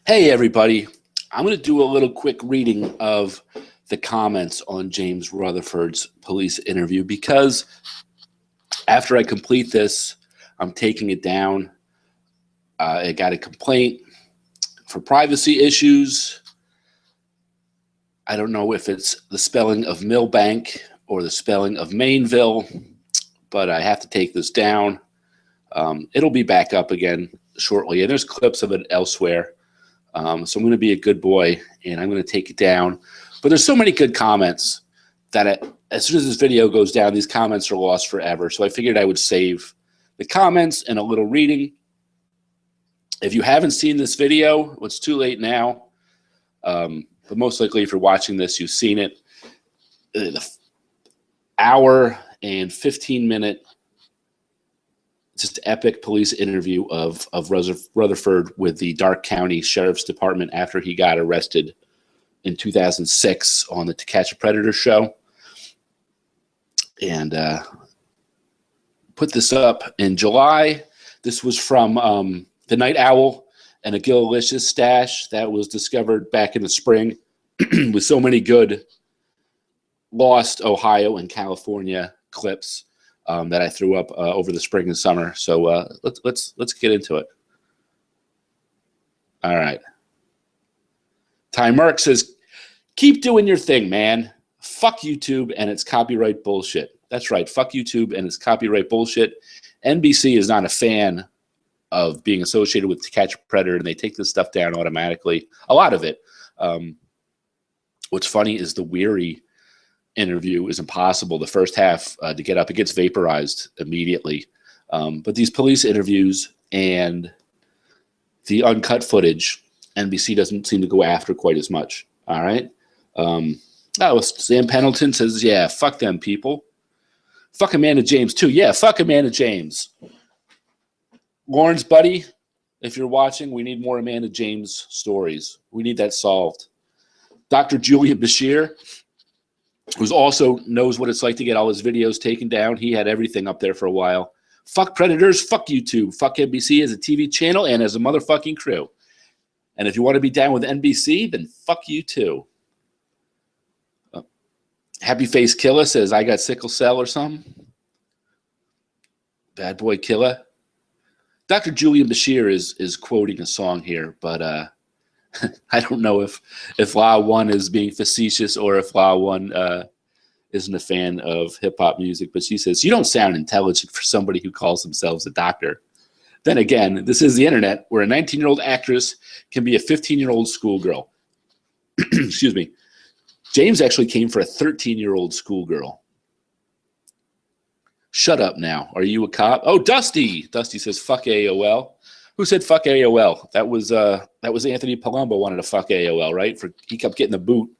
Hey, everybody. I'm going to do a little quick reading of the comments on James Rutherford's police interview because after I complete this, I'm taking it down. I got a complaint for privacy issues. I don't know if it's the spelling of Millbank or the spelling of Mainville, but I have to take this down. It'll be back up again shortly, and there's clips of it elsewhere. So I'm going to be a good boy, and I'm going to take it down. But there's so many good comments that as soon as this video goes down, these comments are lost forever. So I figured I would save the comments and a little reading. If you haven't seen this video, it's too late now. But most likely, if you're watching this, you've seen it. The hour and 15-minute just epic police interview of Rutherford with the Dark County Sheriff's Department after he got arrested in 2006 on the To Catch a Predator show. And put this up in July. This was from the Night Owl and a Gillilicious stash that was discovered back in the spring with so many good lost Ohio and California clips that I threw up over the spring and summer. So let's get into it. All right. Ty Merck says, keep doing your thing, man. Fuck YouTube and its copyright bullshit. That's right. Fuck YouTube and its copyright bullshit. NBC is not a fan of being associated with To Catch a Predator, and they take this stuff down automatically. A lot of it. What's funny is the Weary interview is impossible. The first half to get up, it gets vaporized immediately. But these police interviews and the uncut footage, NBC doesn't seem to go after quite as much. All right. Sam Pendleton says, yeah, fuck them people. Fuck Amanda James too. Yeah, fuck Amanda James. Lawrence Buddy, if you're watching, we need more Amanda James stories. We need that solved. Dr. Julian Bashir, who also knows what it's like to get all his videos taken down. He had everything up there for a while. Fuck Predators, fuck YouTube, fuck NBC as a TV channel and as a motherfucking crew. And if you want to be down with NBC, then fuck you too. Happy Face Killer says, I got sickle cell or something. Bad Boy Killer. Dr. Julian Bashir is quoting a song here, but I don't know if La One is being facetious or if La One isn't a fan of hip-hop music, but she says, you don't sound intelligent for somebody who calls themselves a doctor. Then again, this is the internet where a 19-year-old actress can be a 15-year-old schoolgirl. Excuse me. James actually came for a 13-year-old schoolgirl. Shut up now. Are you a cop? Oh, Dusty. Dusty says, fuck AOL. Who said fuck AOL? That was Anthony Palumbo wanted to fuck AOL, right? He kept getting the boot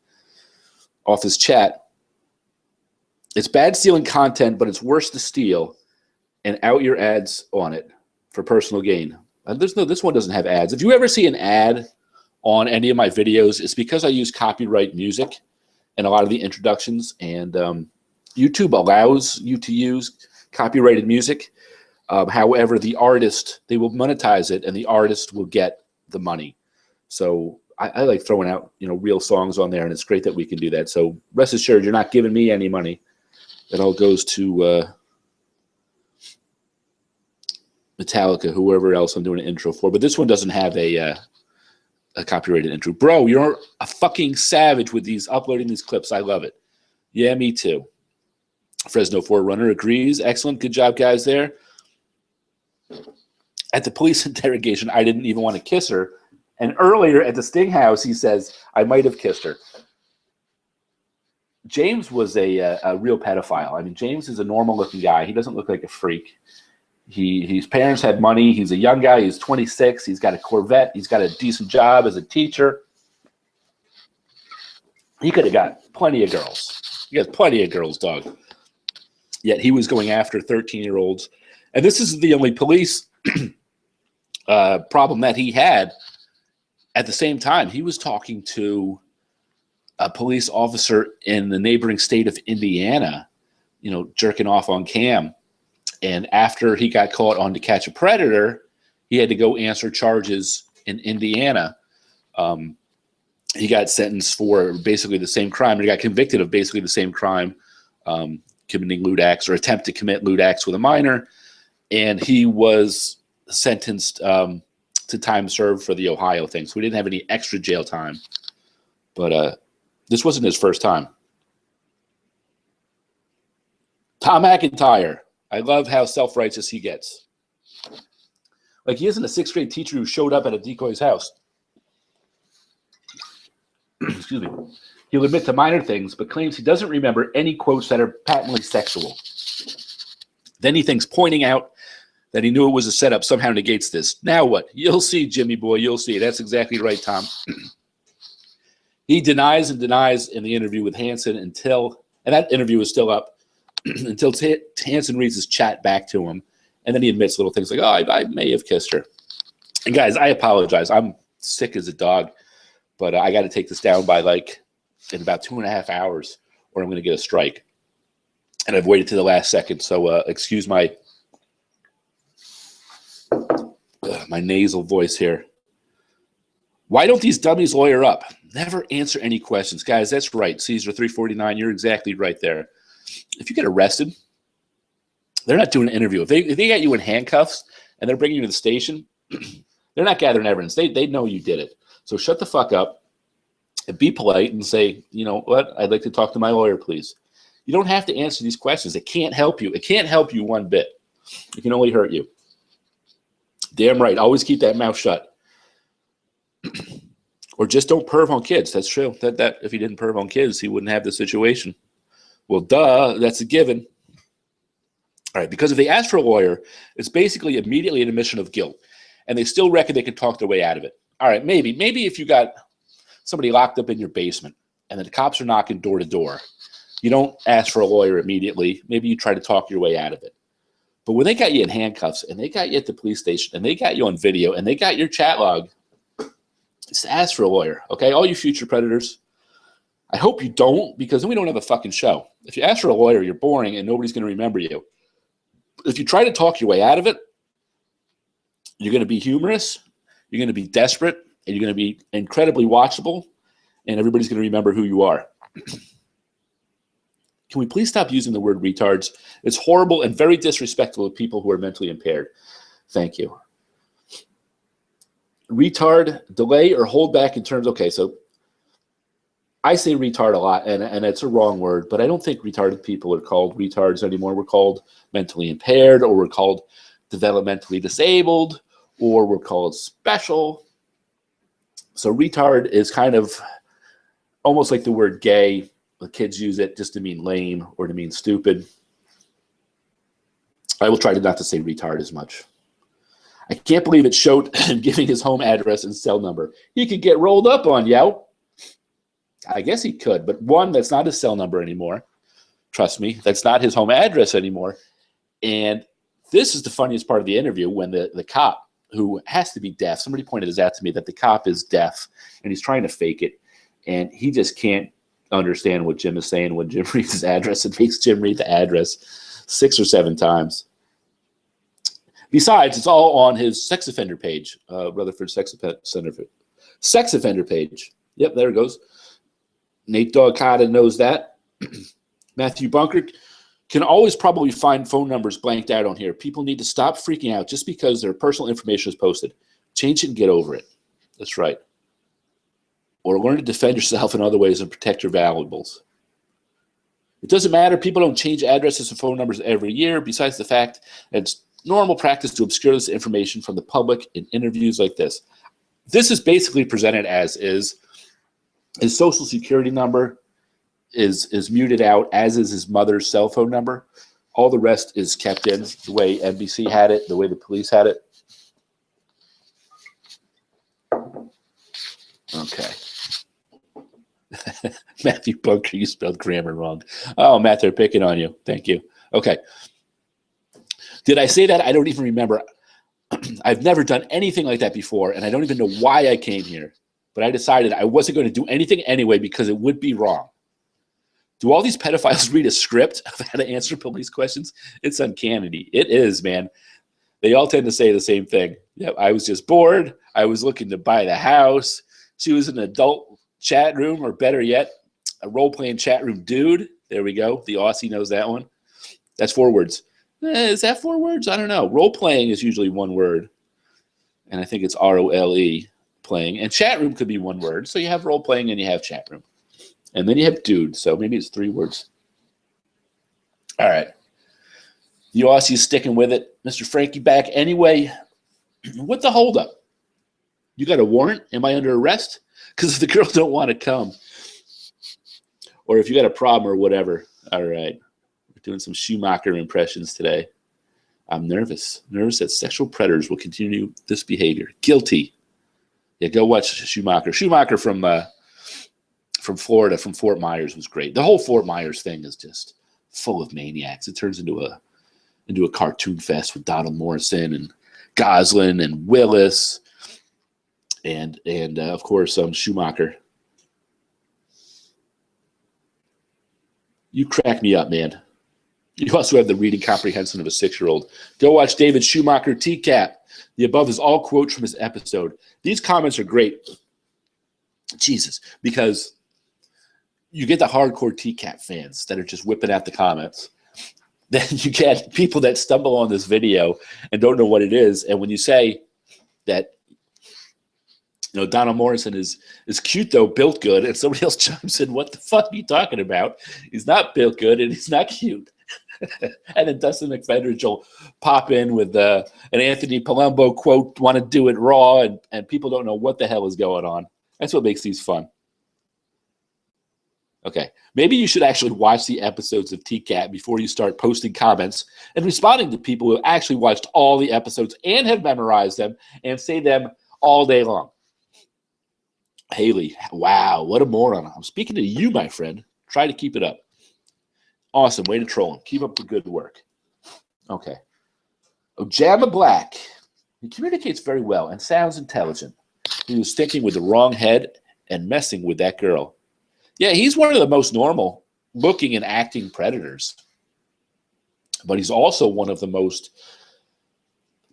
off his chat. It's bad stealing content, but it's worse to steal and out your ads on it for personal gain. This one doesn't have ads. If you ever see an ad on any of my videos, it's because I use copyright music in a lot of the introductions, and YouTube allows you to use copyrighted music. However, the artist, they will monetize it, and the artist will get the money. So I like throwing out, real songs on there, and it's great that we can do that. So rest assured, you're not giving me any money. It all goes to Metallica, whoever else I'm doing an intro for. But this one doesn't have a copyrighted intro. Bro, you're a fucking savage with uploading these clips. I love it. Yeah, me too. Fresno Forerunner agrees. Excellent. Good job, guys, there. At the police interrogation, I didn't even want to kiss her. And earlier at the Sting House, he says, I might have kissed her. James was a real pedophile. I mean, James is a normal-looking guy. He doesn't look like a freak. His parents had money. He's a young guy. He's 26. He's got a Corvette. He's got a decent job as a teacher. He could have got plenty of girls. He got plenty of girls, dog. Yet he was going after 13-year-olds. And this is the only police problem that he had. At the same time, he was talking to a police officer in the neighboring state of Indiana, jerking off on cam. And after he got caught on To Catch a Predator, he had to go answer charges in Indiana. He got sentenced for basically the same crime. He got convicted of basically the same crime, committing lewd acts or attempt to commit lewd acts with a minor. And he was sentenced to time served for the Ohio thing. So we didn't have any extra jail time. But this wasn't his first time. Tom McIntyre. I love how self-righteous he gets. Like he isn't a sixth grade teacher who showed up at a decoy's house. Excuse me. He'll admit to minor things, but claims he doesn't remember any quotes that are patently sexual. Then he thinks pointing out that he knew it was a setup somehow negates this. Now what? You'll see, Jimmy boy. You'll see. That's exactly right, Tom. He denies and denies in the interview with Hansen until, and that interview is still up, until Hansen reads his chat back to him. And then he admits little things like, oh, I may have kissed her. And guys, I apologize. I'm sick as a dog, but I got to take this down by in about 2.5 hours or I'm going to get a strike. And I've waited to the last second. So excuse my nasal voice here. Why don't these dummies lawyer up? Never answer any questions. Guys, that's right. Caesar 349, you're exactly right there. If you get arrested, they're not doing an interview. If they got you in handcuffs and they're bringing you to the station, they're not gathering evidence. They know you did it. So shut the fuck up and be polite and say, you know what, I'd like to talk to my lawyer, please. You don't have to answer these questions. It can't help you. It can't help you one bit. It can only hurt you. Damn right. Always keep that mouth shut. Or just don't perv on kids. That's true. That if he didn't perv on kids, he wouldn't have the situation. Well, duh, that's a given. All right, because if they ask for a lawyer, it's basically immediately an admission of guilt, and they still reckon they can talk their way out of it. All right, maybe if you got somebody locked up in your basement and the cops are knocking door to door, you don't ask for a lawyer immediately. Maybe you try to talk your way out of it. But when they got you in handcuffs and they got you at the police station and they got you on video and they got your chat log, just ask for a lawyer, okay? All you future predators, I hope you don't, because then we don't have a fucking show. If you ask for a lawyer, you're boring and nobody's going to remember you. If you try to talk your way out of it, you're going to be humorous, you're going to be desperate, and you're going to be incredibly watchable, and everybody's going to remember who you are. Can we please stop using the word retards? It's horrible and very disrespectful to people who are mentally impaired. Thank you. Retard, delay or hold back in terms, okay, so I say retard a lot, and it's a wrong word, but I don't think retarded people are called retards anymore. We're called mentally impaired, or we're called developmentally disabled, or we're called special. So retard is kind of almost like the word gay. The kids use it just to mean lame or to mean stupid. I will try not to say retard as much. I can't believe it showed him giving his home address and cell number. He could get rolled up on, yo. I guess he could, but one, that's not his cell number anymore. Trust me, that's not his home address anymore. And this is the funniest part of the interview when the cop, who has to be deaf, somebody pointed this out to me, that the cop is deaf and he's trying to fake it. And he just can't understand what Jim is saying when Jim reads his address. It makes Jim read the address 6 or 7 times. Besides, it's all on his sex offender page, Rutherford sex offender page. Yep, there it goes. Nate Dogcotta knows that. Matthew Bunker can always probably find phone numbers blanked out on here. People need to stop freaking out just because their personal information is posted. Change it and get over it. That's right. Or learn to defend yourself in other ways and protect your valuables. It doesn't matter. People don't change addresses and phone numbers every year, besides the fact that it's normal practice to obscure this information from the public in interviews like this. This is basically presented as is. His social security number is muted out, as is his mother's cell phone number. All the rest is kept in the way NBC had it, the way the police had it. Okay. Matthew Bunker, you spelled grammar wrong. Oh, Matt, they're picking on you. Thank you. Okay. Did I say that? I don't even remember. I've never done anything like that before, and I don't even know why I came here. But I decided I wasn't going to do anything anyway because it would be wrong. Do all these pedophiles read a script of how to answer police questions? It's uncanny. It is, man. They all tend to say the same thing. Yeah, I was just bored. I was looking to buy the house. She was an adult chat room, or better yet, a role-playing chat room dude. There we go. The Aussie knows that one. That's 4 words. Is that 4 words? I don't know. Role-playing is usually 1 word. And I think it's R-O-L-E, playing. And chat room could be 1 word. So you have role-playing and you have chat room. And then you have dude. So maybe it's 3 words. All right. The Aussie's sticking with it. Mr. Frankie back. Anyway, what the holdup? You got a warrant? Am I under arrest? Because if the girl don't want to come, or if you got a problem or whatever. All right. We're doing some Schumacher impressions today. I'm nervous. Nervous that sexual predators will continue this behavior. Guilty. Yeah, go watch Schumacher. Schumacher from Florida, from Fort Myers, was great. The whole Fort Myers thing is just full of maniacs. It turns into a cartoon fest with Donald Morrison and Goslin and Willis and of course Schumacher. You crack me up, man. You also have the reading comprehension of a 6-year-old. Go watch David Schumacher TCAP. The above is all quotes from his episode. These comments are great. Jesus, because you get the hardcore TCAP fans that are just whipping out the comments. Then you get people that stumble on this video and don't know what it is. And when you say that, Donald Morrison is cute though, built good, and somebody else chimes in, what the fuck are you talking about? He's not built good and he's not cute. And then Dustin McFedridge will pop in with an Anthony Palumbo quote, want to do it raw, and people don't know what the hell is going on. That's what makes these fun. Okay, maybe you should actually watch the episodes of TCAT before you start posting comments and responding to people who actually watched all the episodes and have memorized them and say them all day long. Haley, wow, what a moron. I'm speaking to you, my friend. Try to keep it up. Awesome, way to troll him. Keep up the good work. Okay. Ojama Black. He communicates very well and sounds intelligent. He was thinking with the wrong head and messing with that girl. Yeah, he's one of the most normal looking and acting predators. But he's also one of the most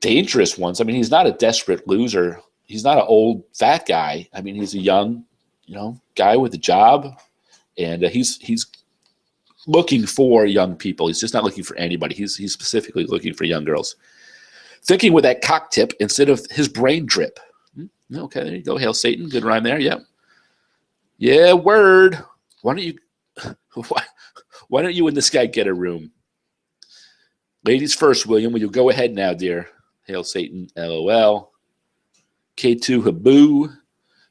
dangerous ones. I mean, he's not a desperate loser. He's not an old fat guy. I mean, he's a young, guy with a job. And he's looking for young people. He's just not looking for anybody. He's specifically looking for young girls. Thinking with that cock tip instead of his brain drip. Okay, there you go. Hail Satan. Good rhyme there. Yep. Yeah, word. Why don't you and this guy get a room? Ladies first, William. Will you go ahead now, dear? Hail Satan. LOL. K2 Haboo.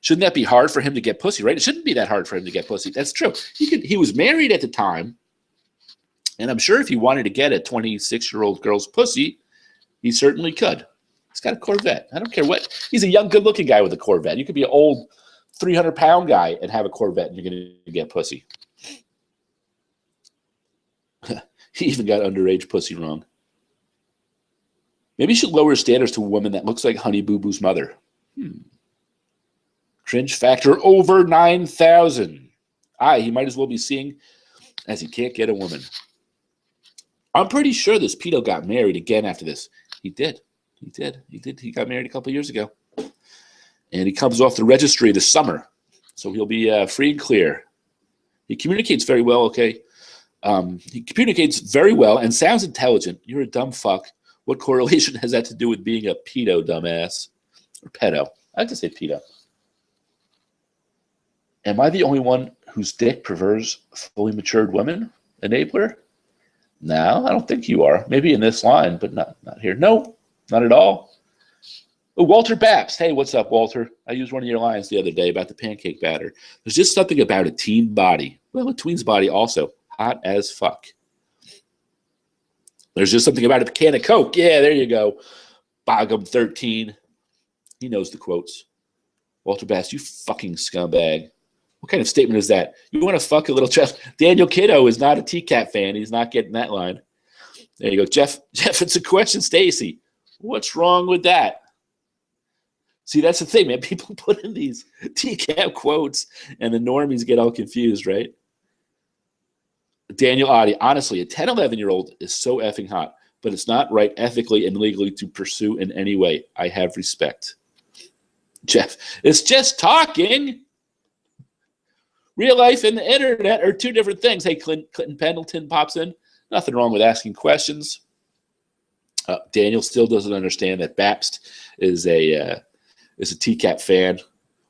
Shouldn't that be hard for him to get pussy, right? It shouldn't be that hard for him to get pussy. That's true. He was married at the time, and I'm sure if he wanted to get a 26-year-old girl's pussy, he certainly could. He's got a Corvette. I don't care what. He's a young, good-looking guy with a Corvette. You could be an old 300-pound guy and have a Corvette, and you're going to get pussy. He even got underage pussy wrong. Maybe you should lower standards to a woman that looks like Honey Boo Boo's mother. Cringe factor over 9,000. He might as well be seeing as he can't get a woman. I'm pretty sure this pedo got married again after this. He did. He got married a couple years ago. And he comes off the registry this summer. So he'll be free and clear. He communicates very well, okay? He communicates very well and sounds intelligent. You're a dumb fuck. What correlation has that to do with being a pedo, dumbass? Or pedo. I like to say pedo. Am I the only one whose dick prefers fully matured women? Enabler? No, I don't think you are. Maybe in this line, but not here. No, not at all. Oh, Walter Baps. Hey, what's up, Walter? I used one of your lines the other day about the pancake batter. There's just something about a teen body. Well, a tween's body also. Hot as fuck. There's just something about a can of Coke. Yeah, there you go. Bogham 13. He knows the quotes. Walter Bass, you fucking scumbag. What kind of statement is that? You want to fuck a little child? Daniel Kiddo is not a TCAT fan. He's not getting that line. There you go. Jeff, it's a question, Stacy. What's wrong with that? See, that's the thing, man. People put in these TCAT quotes, and the normies get all confused, right? Daniel Audi, honestly, a 10, 11-year-old is so effing hot, but it's not right ethically and legally to pursue in any way. I have respect. Jeff, it's just talking. Real life and the internet are two different things. Hey, Clinton Pendleton pops in. Nothing wrong with asking questions. Daniel still doesn't understand that Bapst is a TCAP fan.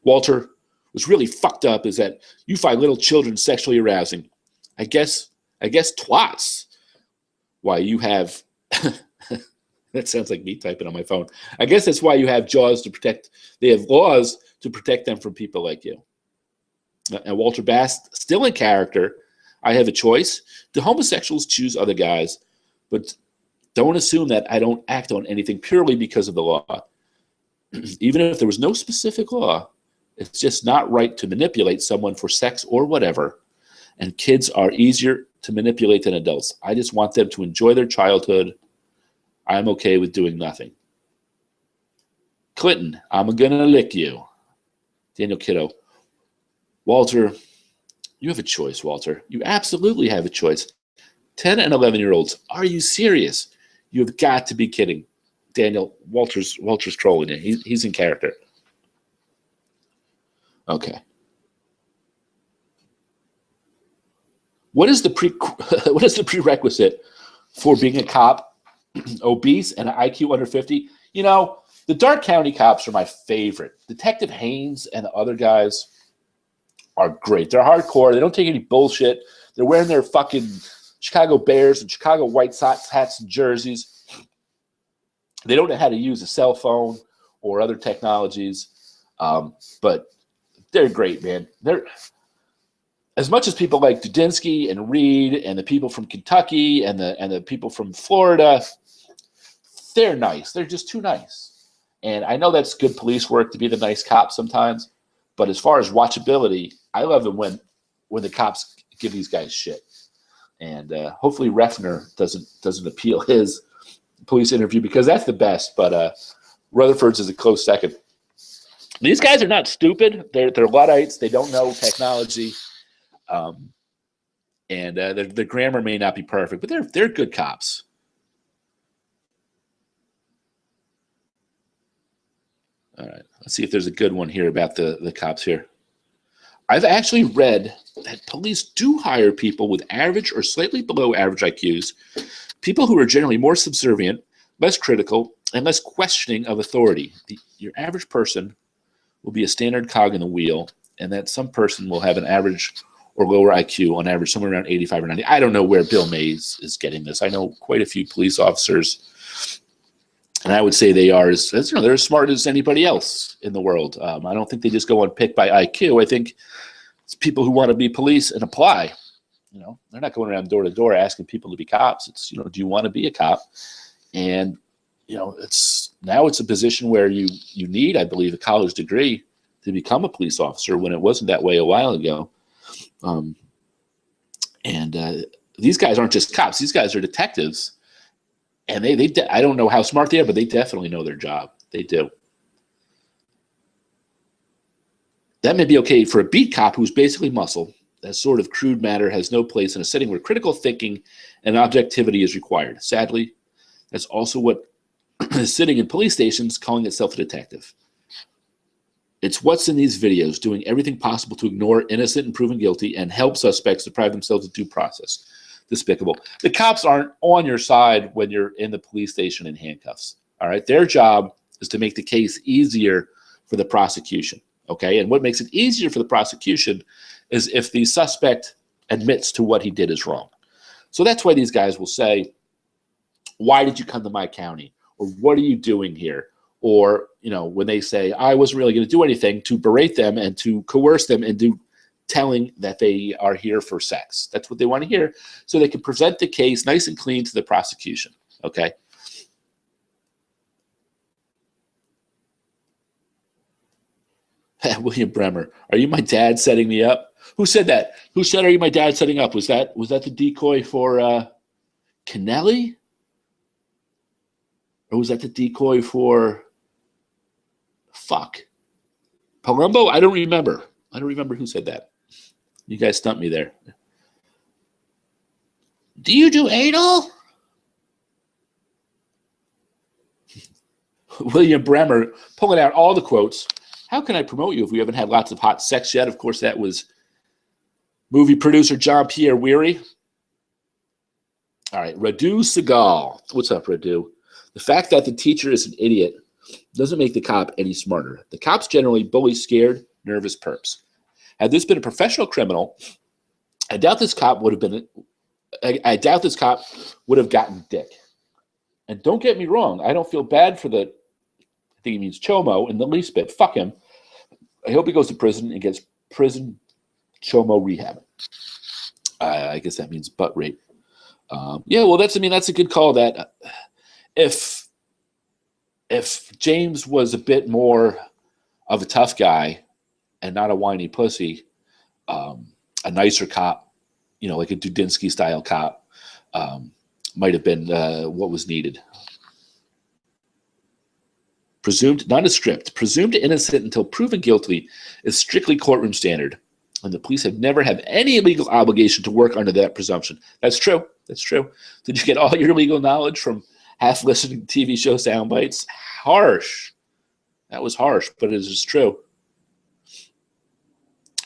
Walter, what's really fucked up is that you find little children sexually arousing. I guess twats. Why you have that sounds like me typing on my phone. I guess that's why you have jaws to protect. They have laws to protect them from people like you. And Walter Bast, still in character. I have a choice. Do homosexuals choose other guys? But don't assume that I don't act on anything purely because of the law. Even if there was no specific law, it's just not right to manipulate someone for sex or whatever. And kids are easier to manipulate than adults. I just want them to enjoy their childhood. I'm okay with doing nothing. Clinton, I'm gonna lick you. Daniel Kiddo. Walter, you have a choice, Walter. You absolutely have a choice. 10 and 11-year-olds. Are you serious? You have got to be kidding. Daniel, Walter's trolling you. He's in character. Okay. What is the prerequisite for being a cop? Obese and an IQ under 50? You know, the Dark County cops are my favorite. Detective Haynes and the other guys are great. They're hardcore. They don't take any bullshit. They're wearing their fucking Chicago Bears and Chicago White Sox hats and jerseys. They don't know how to use a cell phone or other technologies, but they're great, man. They're as much as people like Dudinsky and Reed and the people from Kentucky and the people from Florida. They're nice. They're just too nice. And I know that's good police work to be the nice cop sometimes, but as far as watchability, I love it when the cops give these guys shit. And hopefully Refner doesn't appeal his police interview because that's the best. But Rutherford's is a close second. These guys are not stupid. They're Luddites. They don't know technology, and their grammar may not be perfect, but they're good cops. All right, let's see if there's a good one here about the cops here. I've actually read that police do hire people with average or slightly below average IQs, people who are generally more subservient, less critical, and less questioning of authority. Your average person will be a standard cog in the wheel, and that some person will have an average or lower IQ, on average somewhere around 85 or 90. I don't know where Bill Mays is getting this. I know quite a few police officers, and I would say they are they're as smart as anybody else in the world. I don't think they just go on pick by IQ. I think it's people who want to be police and apply. You know, they're not going around door to door asking people to be cops. It's, do you want to be a cop? And, it's a position where you need, I believe, a college degree to become a police officer when it wasn't that way a while ago. These guys aren't just cops. These guys are detectives. And I don't know how smart they are, but they definitely know their job. They do. That may be okay for a beat cop who's basically muscle. That sort of crude matter has no place in a setting where critical thinking and objectivity is required. Sadly, that's also what is sitting in police stations calling itself a detective. It's what's in these videos, doing everything possible to ignore innocent and proven guilty and help suspects deprive themselves of due process. Despicable. The cops aren't on your side when you're in the police station in handcuffs. All right. Their job is to make the case easier for the prosecution. Okay. And what makes it easier for the prosecution is if the suspect admits to what he did is wrong. So that's why these guys will say, why did you come to my county? Or what are you doing here? Or, when they say, I wasn't really going to do anything, to berate them and to coerce them into telling that they are here for sex. That's what they want to hear, so they can present the case nice and clean to the prosecution. Okay? William Bremer, are you my dad setting me up? Who said that? Who said, are you my dad setting up? Was that the decoy for Kennelly? Or was that the decoy for Palumbo? I don't remember. I don't remember who said that. You guys stumped me there. Do you do anal? William Bremer pulling out all the quotes. How can I promote you if we haven't had lots of hot sex yet? Of course, that was movie producer John Pierre Weary. All right, Radu Segal. What's up, Radu? The fact that the teacher is an idiot doesn't make the cop any smarter. The cop's generally bully, scared, nervous perps. Had this been a professional criminal, I doubt this cop would have been. I doubt this cop would have gotten dick. And don't get me wrong, I don't feel bad for the. I think he means Chomo in the least bit. Fuck him. I hope he goes to prison and gets prison Chomo rehab. I guess that means butt rape. Yeah, well, that's a good call. That if James was a bit more of a tough guy and not a whiny pussy, a nicer cop, like a Dudinsky style cop, might have been what was needed. Presumed, not a script, presumed innocent until proven guilty is strictly courtroom standard. And the police have never had any legal obligation to work under that presumption. That's true. That's true. Did you get all your legal knowledge from half-listening TV show sound bites? Harsh. That was harsh, but it is true.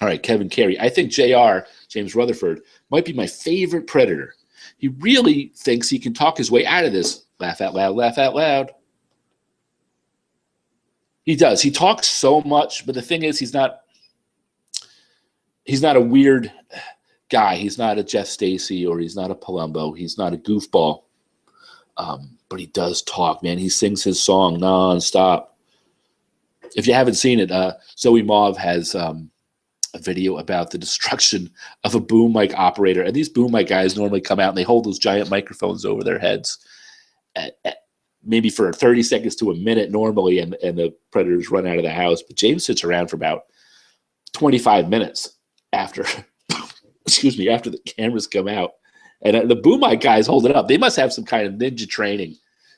All right, Kevin Carey. I think JR, James Rutherford, might be my favorite predator. He really thinks he can talk his way out of this. Laugh out loud, laugh out loud. He does. He talks so much, but the thing is he's not a weird guy. He's not a Jeff Stacy or he's not a Palumbo. He's not a goofball. But he does talk, man. He sings his song nonstop. If you haven't seen it, Zoe Mauve has a video about the destruction of a boom mic operator. And these boom mic guys normally come out and they hold those giant microphones over their heads maybe for 30 seconds to a minute normally, and the predators run out of the house. But James sits around for about 25 minutes after, after the cameras come out. And the boom mic guys hold it up. They must have some kind of ninja training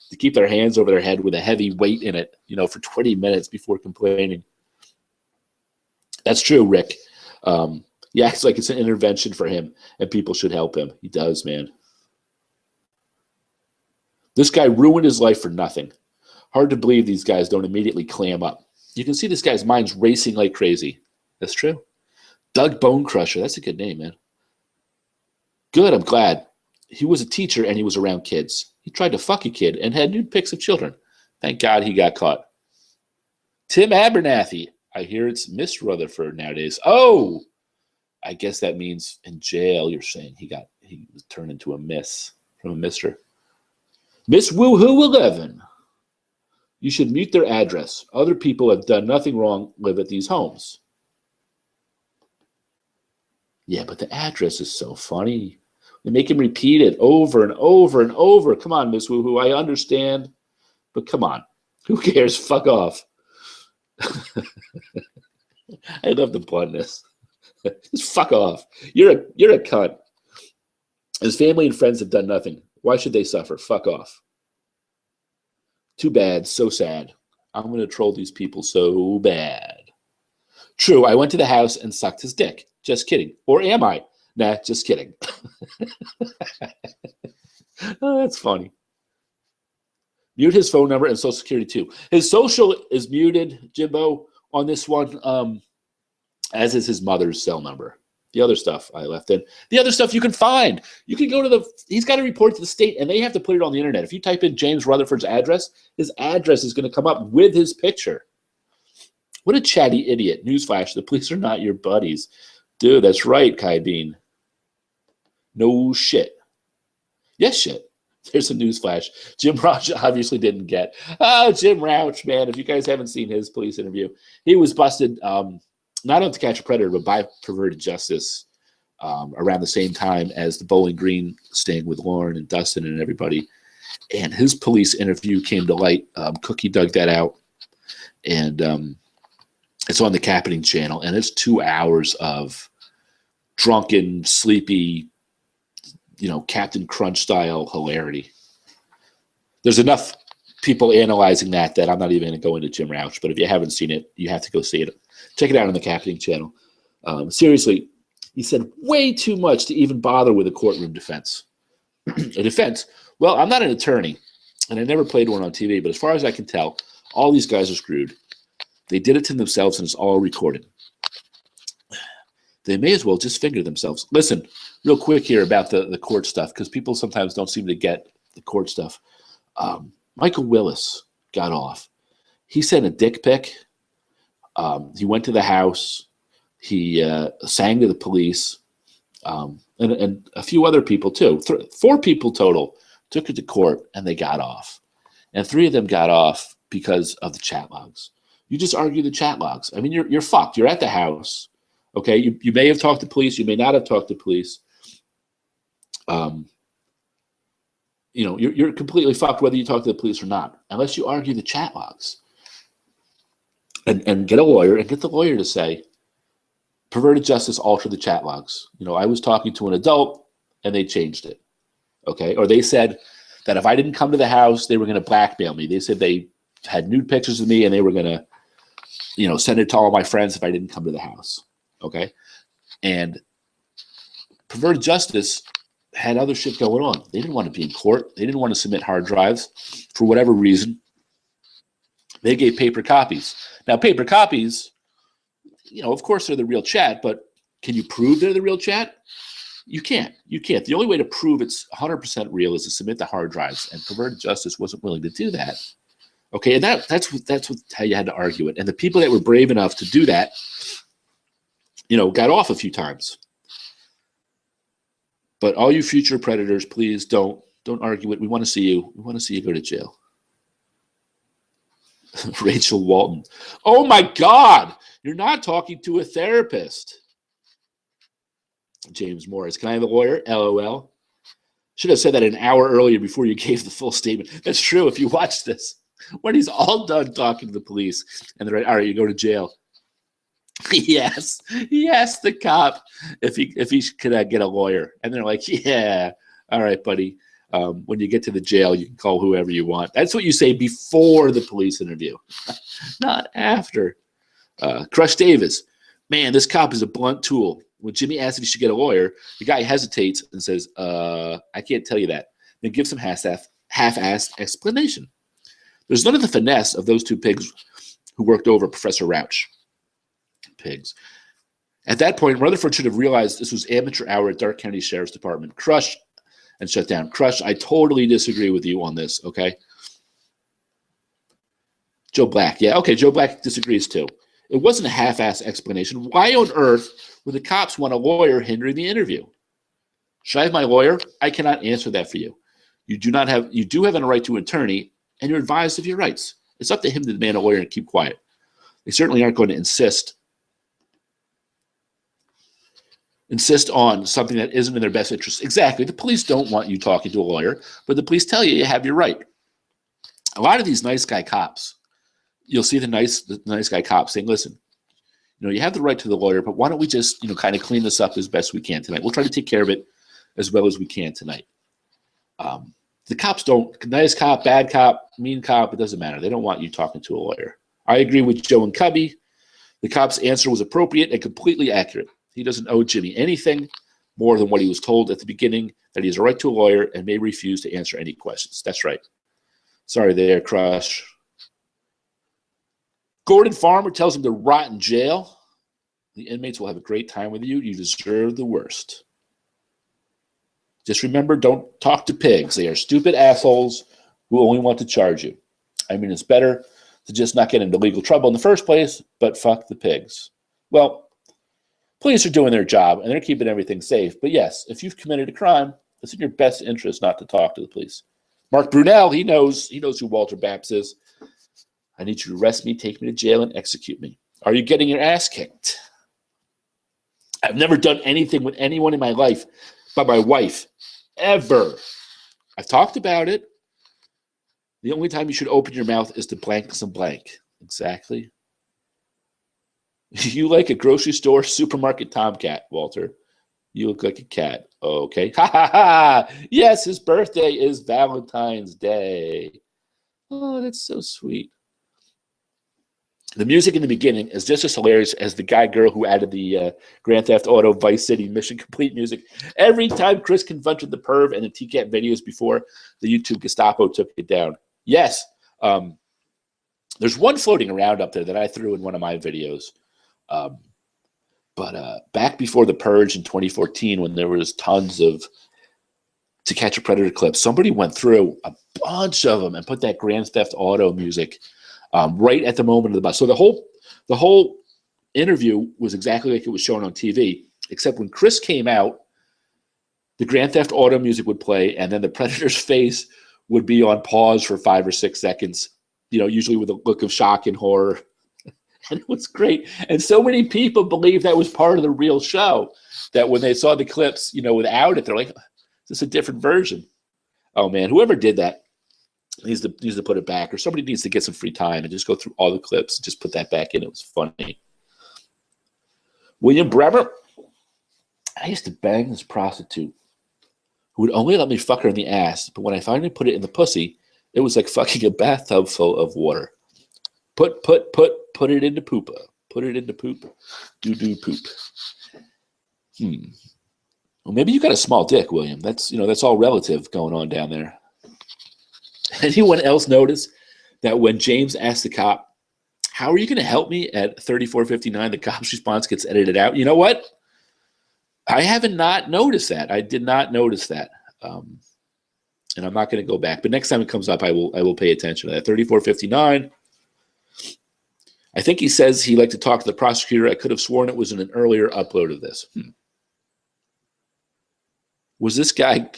to keep their hands over their head with a heavy weight in it, for 20 minutes before complaining. That's true, Rick. He acts like it's an intervention for him, and people should help him. He does, man. This guy ruined his life for nothing. Hard to believe these guys don't immediately clam up. You can see this guy's mind's racing like crazy. That's true. Doug Bone Crusher. That's a good name, man. Good, I'm glad. He was a teacher and he was around kids. He tried to fuck a kid and had nude pics of children. Thank God he got caught. Tim Abernathy. I hear it's Miss Rutherford nowadays. Oh, I guess that means in jail. You're saying he was turned into a miss from a mister. Miss Woohoo 11. You should mute their address. Other people have done nothing wrong, live at these homes. Yeah, but the address is so funny. They make him repeat it over and over and over. Come on, Miss Woohoo, I understand. But come on. Who cares? Fuck off. I love the bluntness. Just fuck off. You're a cunt. His family and friends have done nothing. Why should they suffer? Fuck off. Too bad. So sad. I'm going to troll these people so bad. True, I went to the house and sucked his dick. Just kidding. Or am I? Nah, just kidding. Oh, that's funny. Mute his phone number and social security too. His social is muted, Jimbo, on this one, as is his mother's cell number. The other stuff I left in. The other stuff you can find. You can go to he's got to report to the state, and they have to put it on the internet. If you type in James Rutherford's address, his address is going to come up with his picture. What a chatty idiot. Newsflash, the police are not your buddies. Dude, that's right, Kai Bean. No shit. Yes, shit. There's a newsflash. Jim Rauch obviously didn't get. Oh, Jim Rauch, man. If you guys haven't seen his police interview, he was busted not on To Catch a Predator, but by Perverted Justice around the same time as the Bowling Green sting with Lauren and Dustin and everybody. And his police interview came to light. Cookie dug that out. And it's on the Capiting channel. And it's 2 hours of drunken, sleepy, Captain Crunch style hilarity. There's enough people analyzing that I'm not even going to go into Jim Rauch. But if you haven't seen it, you have to go see it. Check it out on the Capiting channel. Seriously, he said way too much to even bother with a courtroom defense. A defense? Well, I'm not an attorney, and I never played one on TV, but as far as I can tell, all these guys are screwed. They did it to themselves, and it's all recorded. They may as well just finger themselves. Listen, real quick here about the court stuff, because people sometimes don't seem to get the court stuff. Michael Willis got off. He sent a dick pic. He went to the house. He sang to the police, and a few other people too. 4 people total took it to court, and they got off. And 3 of them got off because of the chat logs. You just argue the chat logs. I mean, you're fucked. You're at the house. Okay, you may have talked to police. You may not have talked to police. You're completely fucked whether you talk to the police or not, unless you argue the chat logs. And get a lawyer and get the lawyer to say, perverted justice altered the chat logs. I was talking to an adult and they changed it. Okay, or they said that if I didn't come to the house, they were going to blackmail me. They said they had nude pictures of me and they were going to, send it to all my friends if I didn't come to the house. Okay, and perverted justice had other shit going on. They didn't want to be in court. They didn't want to submit hard drives for whatever reason. They gave paper copies. Now, paper copies, of course they're the real chat, but can you prove they're the real chat? You can't. You can't. The only way to prove it's 100% real is to submit the hard drives, and perverted justice wasn't willing to do that. Okay, and that's how you had to argue it. And the people that were brave enough to do that, got off a few times. But all you future predators, please don't argue it. We want to see you. We want to see you go to jail. Rachel Walton. Oh my God, you're not talking to a therapist. James Morris. Can I have a lawyer? LOL. Should have said that an hour earlier before you gave the full statement. That's true. If you watch this, when he's all done talking to the police, and they're like, all right, you go to jail. Yes, the cop, if he could get a lawyer, and they're like, yeah, all right, buddy. When you get to the jail, you can call whoever you want. That's what you say before the police interview, not after. Crush Davis, man, this cop is a blunt tool. When Jimmy asks if he should get a lawyer, the guy hesitates and says, I can't tell you that. Then gives some half-assed explanation. There's none of the finesse of those 2 pigs who worked over Professor Rauch. Pigs. At that point, Rutherford should have realized this was amateur hour at Dark County Sheriff's Department. Crush and shut down. Crush, I totally disagree with you on this, okay? Joe Black. Yeah, okay, Joe Black disagrees too. It wasn't a half-assed explanation. Why on earth would the cops want a lawyer hindering the interview? Should I have my lawyer? I cannot answer that for you. You do have a right to an attorney, and you're advised of your rights. It's up to him to demand a lawyer and keep quiet. They certainly aren't going to insist on something that isn't in their best interest. Exactly. The police don't want you talking to a lawyer, but the police tell you have your right. A lot of these nice guy cops, you'll see the nice guy cops saying, listen, you have the right to the lawyer, but why don't we just, kind of clean this up as best we can tonight? We'll try to take care of it as well as we can tonight. The cops don't, nice cop, bad cop, mean cop, it doesn't matter. They don't want you talking to a lawyer. I agree with Joe and Cubby. The cop's answer was appropriate and completely accurate. He doesn't owe Jimmy anything more than what he was told at the beginning, that he has a right to a lawyer and may refuse to answer any questions. That's right. Sorry there, Crush. Gordon Farmer tells him to rot in jail. The inmates will have a great time with you. You deserve the worst. Just remember, don't talk to pigs. They are stupid assholes who only want to charge you. I mean, it's better to just not get into legal trouble in the first place, but fuck the pigs. Well, police are doing their job, and they're keeping everything safe. But yes, if you've committed a crime, it's in your best interest not to talk to the police. Mark Brunel, he knows who Walter Baps is. I need you to arrest me, take me to jail, and execute me. Are you getting your ass kicked? I've never done anything with anyone in my life but my wife, ever. I've talked about it. The only time you should open your mouth is to blank some blank. Exactly. You like a grocery store, supermarket tomcat, Walter. You look like a cat. Okay. Ha ha ha. Yes, his birthday is Valentine's Day. Oh, that's so sweet. The music in the beginning is just as hilarious as the guy-girl who added the Grand Theft Auto Vice City Mission Complete music. Every time Chris confronted the perv and the TCAT videos before, the YouTube Gestapo took it down. Yes. There's one floating around up there that I threw in one of my videos. But back before the Purge in 2014, when there was tons of To Catch a Predator clips, somebody went through a bunch of them and put that Grand Theft Auto music right at the moment of the bus. So the whole interview was exactly like it was shown on TV, except when Chris came out, the Grand Theft Auto music would play, and then the Predator's face would be on pause for 5 or 6 seconds, usually with a look of shock and horror. And it was great. And so many people believed that was part of the real show that when they saw the clips, without it, they're like, is this a different version? Oh, man, whoever did that needs to put it back, or somebody needs to get some free time and just go through all the clips and just put that back in. It was funny. William Bremer. I used to bang this prostitute who would only let me fuck her in the ass, but when I finally put it in the pussy, it was like fucking a bathtub full of water. Put it into poopa. Put it into poop. Do poop. Well, maybe you got a small dick, William. That's all relative going on down there. Anyone else notice that when James asked the cop, "How are you going to help me?" at 34:59, the cop's response gets edited out. You know what? I haven't not noticed that. I did not notice that. And I'm not going to go back. But next time it comes up, I will pay attention to that. 34:59. I think he says he'd like to talk to the prosecutor. I could have sworn it was in an earlier upload of this. Was this guy,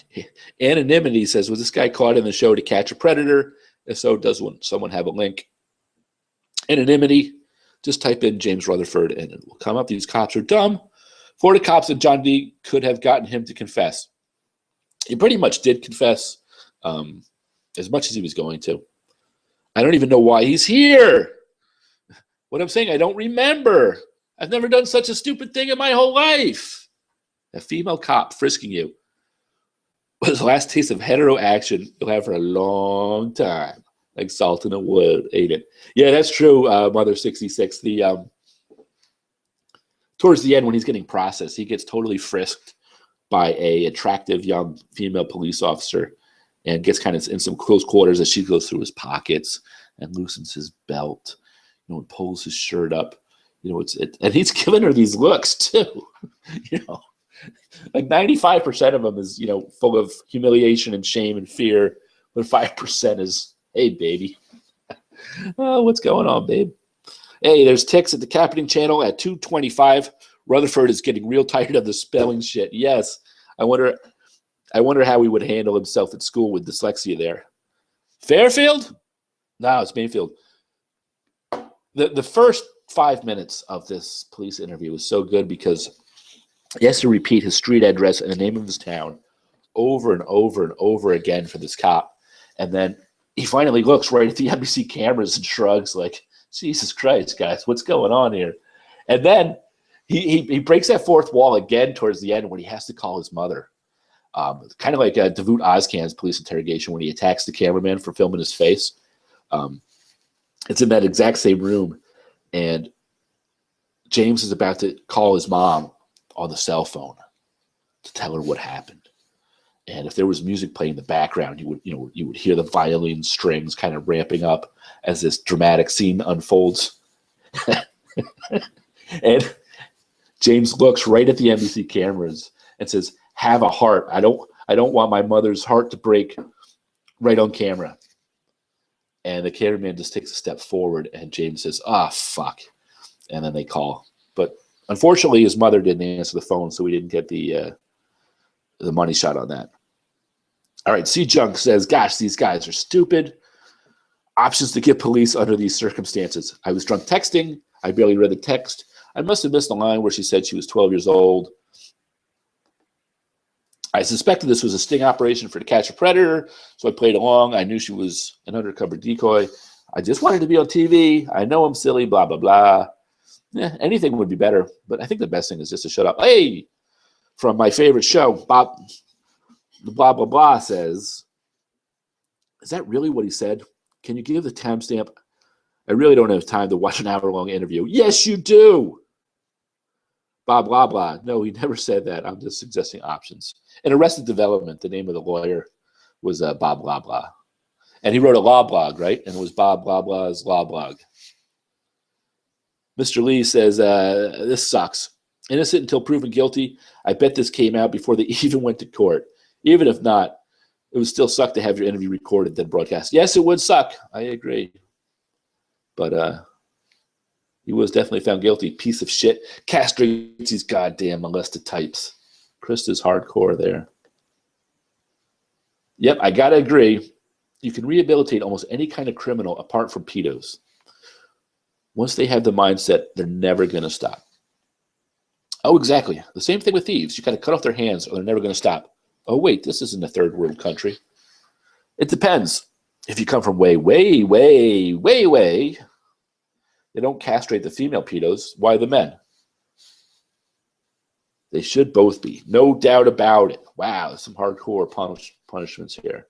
anonymity says, was this guy caught in the show To Catch a Predator? If so, does someone have a link? Anonymity, just type in James Rutherford and it will come up. These cops are dumb. Florida cops and John D could have gotten him to confess. He pretty much did confess as much as he was going to. I don't even know why he's here. What I'm saying, I don't remember. I've never done such a stupid thing in my whole life. A female cop frisking you was the last taste of hetero action you'll have for a long time. Like salt in a wound, ain't it? Yeah, that's true, Mother 66. Towards the end, when he's getting processed, he gets totally frisked by a attractive young female police officer and gets kind of in some close quarters as she goes through his pockets and loosens his belt, and pulls his shirt up. And he's giving her these looks too. Like 95% of them is, full of humiliation and shame and fear, but 5% is, hey, baby. Oh, what's going on, babe? Hey, there's ticks at the Capping channel at 2:25. Rutherford is getting real tired of the spelling shit. Yes. I wonder how he would handle himself at school with dyslexia there. Fairfield? No, it's Mayfield. The first 5 minutes of this police interview was so good because he has to repeat his street address and the name of his town over and over and over again for this cop. And then he finally looks right at the NBC cameras and shrugs like, Jesus Christ, guys, what's going on here? And then he breaks that fourth wall again towards the end when he has to call his mother. Kind of like Davut Ozcan's police interrogation when he attacks the cameraman for filming his face. It's in that exact same room. And James is about to call his mom on the cell phone to tell her what happened. And if there was music playing in the background, you would hear the violin strings kind of ramping up as this dramatic scene unfolds. And James looks right at the NBC cameras and says, "Have a heart. I don't want my mother's heart to break right on camera." And the cameraman just takes a step forward, and James says, fuck. And then they call. But unfortunately, his mother didn't answer the phone, so we didn't get the money shot on that. All right, C Junk says, "Gosh, these guys are stupid. Options to give police under these circumstances. I was drunk texting. I barely read the text. I must have missed the line where she said she was 12 years old. I suspected this was a sting operation for To Catch a Predator, so I played along. I knew she was an undercover decoy. I just wanted to be on TV. I know I'm silly, blah, blah, blah. Anything would be better, but I think the best thing is just to shut up." Hey, from my favorite show, Bob, the blah, blah, blah says, "Is that really what he said? Can you give the timestamp? I really don't have time to watch an hour-long interview." Yes, you do. Bob, blah, blah. No, he never said that. I'm just suggesting options. In Arrested Development, the name of the lawyer was Bob, blah, blah. And he wrote a law blog, right? And it was Bob blah blah's law blog. Mr. Lee says, this sucks. Innocent until proven guilty. I bet this came out before they even went to court. Even if not, it would still suck to have your interview recorded then broadcast. Yes, it would suck. I agree. But he was definitely found guilty. Piece of shit. Castrates these goddamn molested types. Krista's hardcore there. Yep, I got to agree. You can rehabilitate almost any kind of criminal apart from pedos. Once they have the mindset, they're never going to stop. Oh, exactly. The same thing with thieves. You got to cut off their hands or they're never going to stop. Oh, wait, this isn't a third world country. It depends. If you come from way, way, way, way, way, they don't castrate the female pedos. Why the men? They should both be. No doubt about it. Wow, there's some hardcore punishments here.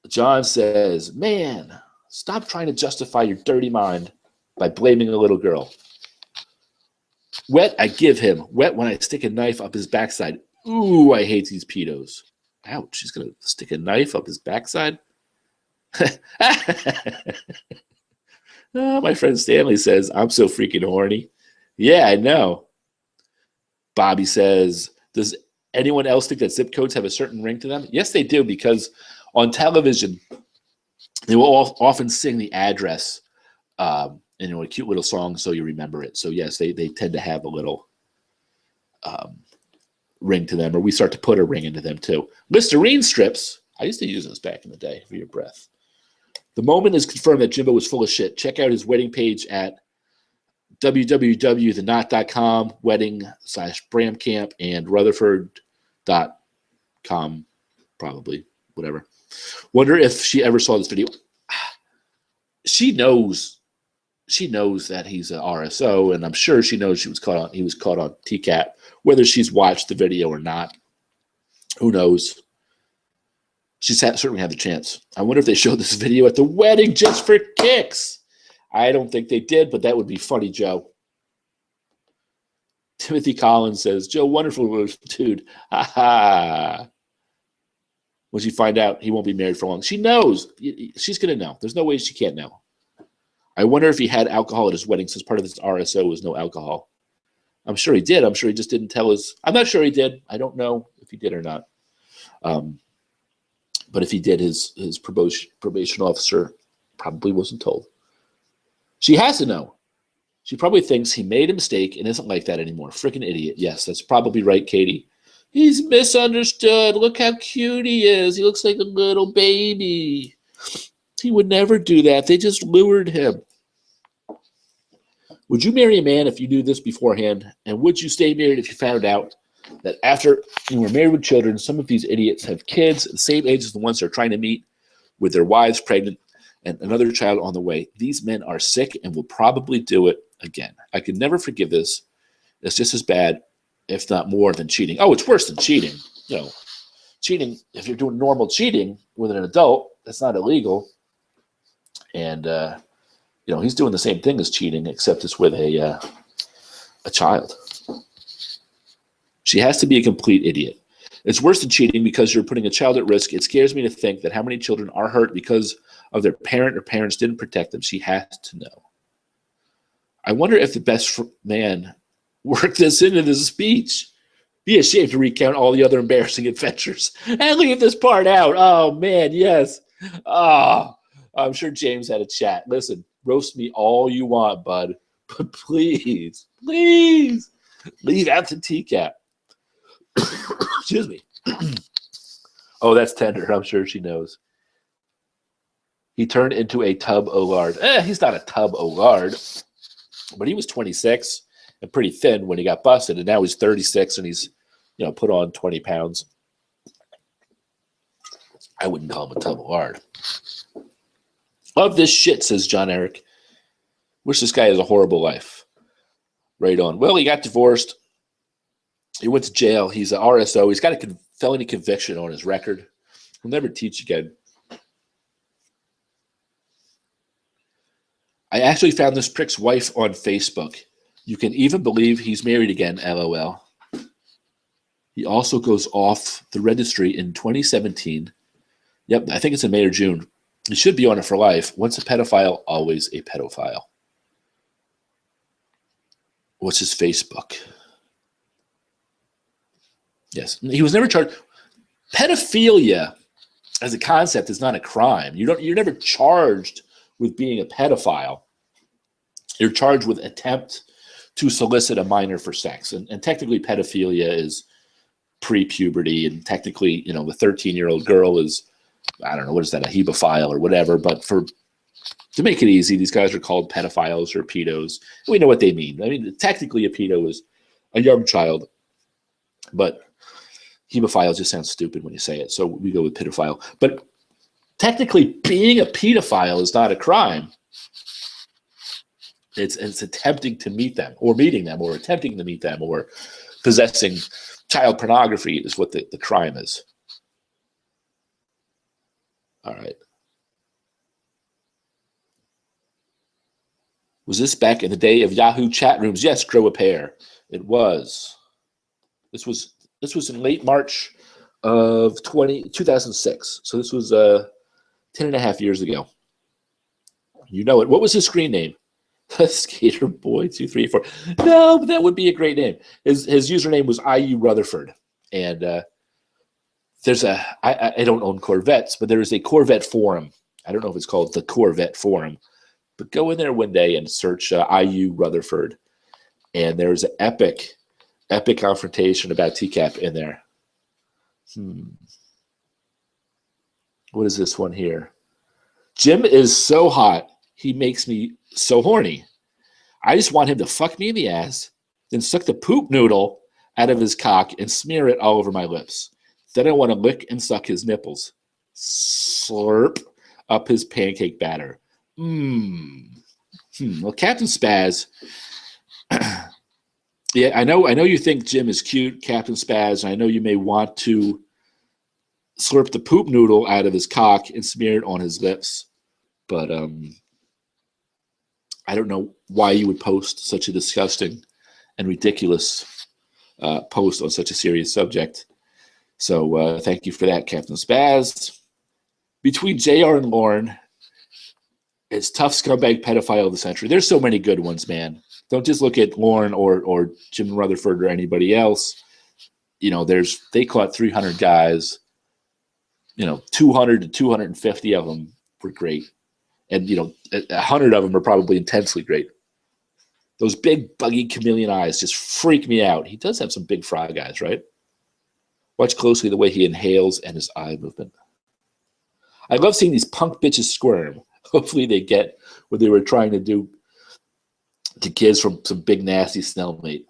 John says, man, stop trying to justify your dirty mind by blaming a little girl. Wet, I give him. Wet when I stick a knife up his backside. Ooh, I hate these pedos. Ouch, he's going to stick a knife up his backside? Oh, my friend Stanley says, I'm so freaking horny. Yeah, I know. Bobby says, does anyone else think that zip codes have a certain ring to them? Yes, they do, because on television, they will often sing the address in a cute little song so you remember it. So, yes, they tend to have a little ring to them, or we start to put a ring into them, too. Listerine strips. I used to use those back in the day for your breath. The moment is confirmed that Jimbo was full of shit. Check out his wedding page at www.thenot.com, wedding/Bramcamp, and Rutherford.com, probably, whatever. Wonder if she ever saw this video. She knows that he's an RSO, and I'm sure she knows he was caught on TCAT. Whether she's watched the video or not, who knows? She's certainly had the chance. I wonder if they showed this video at the wedding just for kicks. I don't think they did, but that would be funny, Joe. Timothy Collins says, Joe, wonderful dude. Ha ha. When she find out he won't be married for long. She knows. She's going to know. There's no way she can't know. I wonder if he had alcohol at his wedding since part of his RSO was no alcohol. I'm sure he did. I'm sure he just didn't tell his. I'm not sure he did. I don't know if he did or not. But if he did, his probation officer probably wasn't told. She has to know. She probably thinks he made a mistake and isn't like that anymore. Freaking idiot. Yes, that's probably right, Katie. He's misunderstood. Look how cute he is. He looks like a little baby. He would never do that. They just lured him. Would you marry a man if you knew this beforehand? And would you stay married if you found out that after you were married with children, some of these idiots have kids the same age as the ones they're trying to meet, with their wives pregnant and another child on the way? These men are sick and will probably do it again. I could never forgive this. It's just as bad, if not more, than cheating. Oh, it's worse than cheating. You know, cheating, if you're doing normal cheating with an adult, that's not illegal. And, he's doing the same thing as cheating, except it's with a child. She has to be a complete idiot. It's worse than cheating because you're putting a child at risk. It scares me to think that how many children are hurt because of their parent or parents didn't protect them. She has to know. I wonder if the best man worked this into the speech. Be ashamed to recount all the other embarrassing adventures and leave this part out. Oh, man, yes. Oh, I'm sure James had a chat. Listen, roast me all you want, bud, but please leave out the TCAT. Excuse me. Oh, that's tender. I'm sure she knows. He turned into a tub o' lard. He's not a tub o' lard, but he was 26 and pretty thin when he got busted, and now he's 36 and he's, put on 20 pounds. I wouldn't call him a tub of lard. Love this shit, says John Eric. Wish this guy has a horrible life. Right on. Well, he got divorced. He went to jail. He's an RSO. He's got a felony conviction on his record. He'll never teach again. I actually found this prick's wife on Facebook. You can even believe he's married again, LOL. He also goes off the registry in 2017 Yep, I think it's in May or June. You should be on it for life. Once a pedophile, always a pedophile. What's his Facebook? Yes, he was never charged. Pedophilia as a concept is not a crime. You're never charged with being a pedophile. You're charged with attempt to solicit a minor for sex. And technically pedophilia is pre-puberty, and technically, the 13-year-old girl is, I don't know, what is that, a hebephile or whatever, but to make it easy, these guys are called pedophiles or pedos. We know what they mean. I mean, technically a pedo is a young child, but hebephile just sounds stupid when you say it, so we go with pedophile. But technically, being a pedophile is not a crime. It's attempting to meet them, or meeting them, or attempting to meet them, or possessing child pornography is what the crime is. All right. Was this back in the day of Yahoo chat rooms? Yes, grow a pair. It was. This was in late March of 2006. So this was 10 and a half years ago. You know it. What was his screen name? Skater Boy 234. No, but that would be a great name. His username was IU Rutherford. And there's I don't own Corvettes, but there is a Corvette forum. I don't know if it's called the Corvette forum, but go in there one day and search IU Rutherford. And there's an epic confrontation about TCAP in there. What is this one here? Jim is so hot, he makes me so horny. I just want him to fuck me in the ass, then suck the poop noodle out of his cock and smear it all over my lips. Then I want to lick and suck his nipples. Slurp up his pancake batter. Well, Captain Spaz, yeah, I know you think Jim is cute, Captain Spaz, and I know you may want to slurp the poop noodle out of his cock and smear it on his lips, but I don't know why you would post such a disgusting and ridiculous post on such a serious subject. So thank you for that, Captain Spaz. Between JR and Lauren, it's tough scumbag pedophile of the century. There's so many good ones, man. Don't just look at Lauren or Jim Rutherford or anybody else. They caught 300 guys. 200 to 250 of them were great. And, 100 of them are probably intensely great. Those big, buggy chameleon eyes just freak me out. He does have some big frog eyes, right? Watch closely the way he inhales and his eye movement. I love seeing these punk bitches squirm. Hopefully they get what they were trying to do to kids from some big, nasty Snellmate.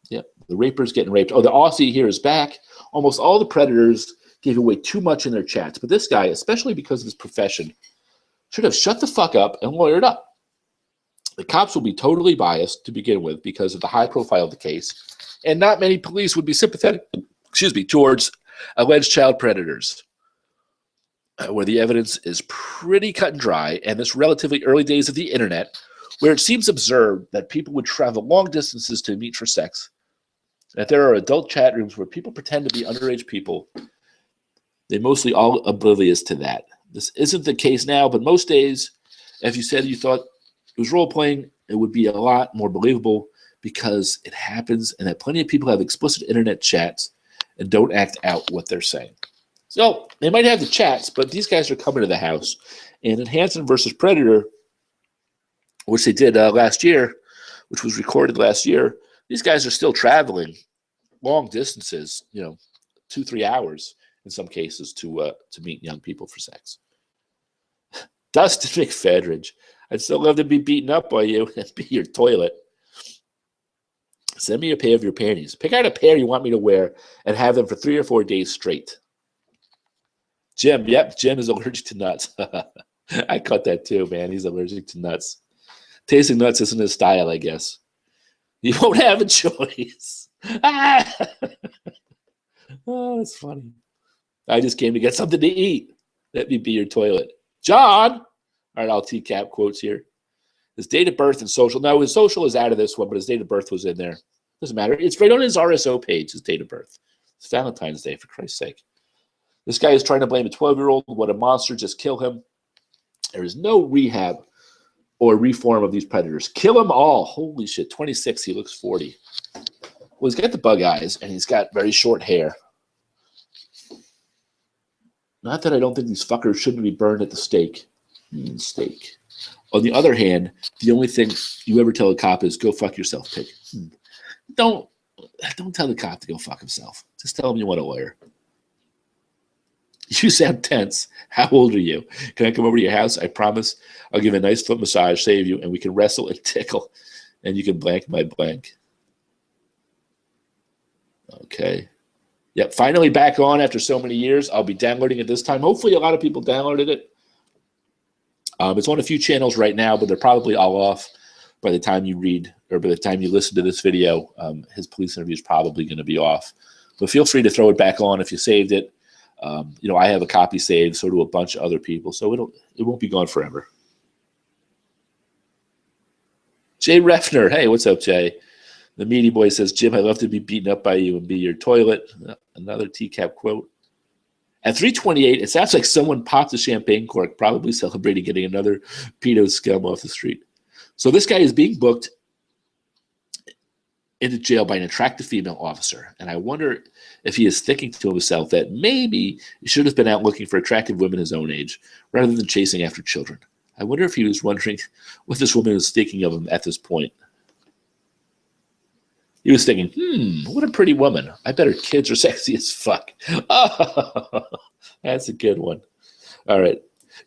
Yep, the raper's getting raped. Oh, the Aussie here is back. Almost all the predators gave away too much in their chats. But this guy, especially because of his profession, should have shut the fuck up and lawyered up. The cops will be totally biased to begin with because of the high profile of the case, and not many police would be sympathetic, towards alleged child predators, where the evidence is pretty cut and dry, and this relatively early days of the internet, where it seems absurd that people would travel long distances to meet for sex, that there are adult chat rooms where people pretend to be underage people. They're mostly all oblivious to that. This isn't the case now, but most days, if you said you thought it was role-playing, it would be a lot more believable because it happens and that plenty of people have explicit internet chats and don't act out what they're saying. So they might have the chats, but these guys are coming to the house. And in Hansen versus Predator, which they did last year, which was recorded last year, these guys are still traveling long distances, 2-3 hours in some cases to meet young people for sex. Dustin McFedridge, I'd still love to be beaten up by you and be your toilet. Send me a pair of your panties. Pick out a pair you want me to wear and have them for 3 or 4 days straight. Jim, yep, Jim is allergic to nuts. I caught that too, man. He's allergic to nuts. Tasting nuts isn't his style, I guess. You won't have a choice. Oh, that's funny. I just came to get something to eat. Let me be your toilet. John! All right, I'll TCAP quotes here. His date of birth and social. No, his social is out of this one, but his date of birth was in there. Doesn't matter. It's right on his RSO page, his date of birth. It's Valentine's Day, for Christ's sake. This guy is trying to blame a 12-year-old. What a monster. Just kill him. There is no rehab or reform of these predators. Kill them all. Holy shit. 26. He looks 40. Well, he's got the bug eyes, and he's got very short hair. Not that I don't think these fuckers shouldn't be burned at the stake. Stake. On the other hand, the only thing you ever tell a cop is, go fuck yourself, pig. Don't tell the cop to go fuck himself. Just tell him you want a lawyer. You sound tense. How old are you? Can I come over to your house? I promise I'll give a nice foot massage, save you, and we can wrestle and tickle, and you can blank my blank. Okay. Yep, finally back on after so many years. I'll be downloading it this time. Hopefully a lot of people downloaded it. It's on a few channels right now, but they're probably all off by the time you read or by the time you listen to this video. His police interview is probably going to be off. But feel free to throw it back on if you saved it. I have a copy saved, so do a bunch of other people, so it won't be gone forever. Jay Refner. Hey, what's up, Jay? The meaty boy says, Jim, I'd love to be beaten up by you and be your toilet. Another TCAP quote. At 3:28, it sounds like someone popped a champagne cork, probably celebrating getting another pedo scum off the street. So this guy is being booked into jail by an attractive female officer. And I wonder if he is thinking to himself that maybe he should have been out looking for attractive women his own age rather than chasing after children. I wonder if he was wondering what this woman was thinking of him at this point. He was thinking, what a pretty woman. I bet her kids are sexy as fuck. Oh, that's a good one. All right.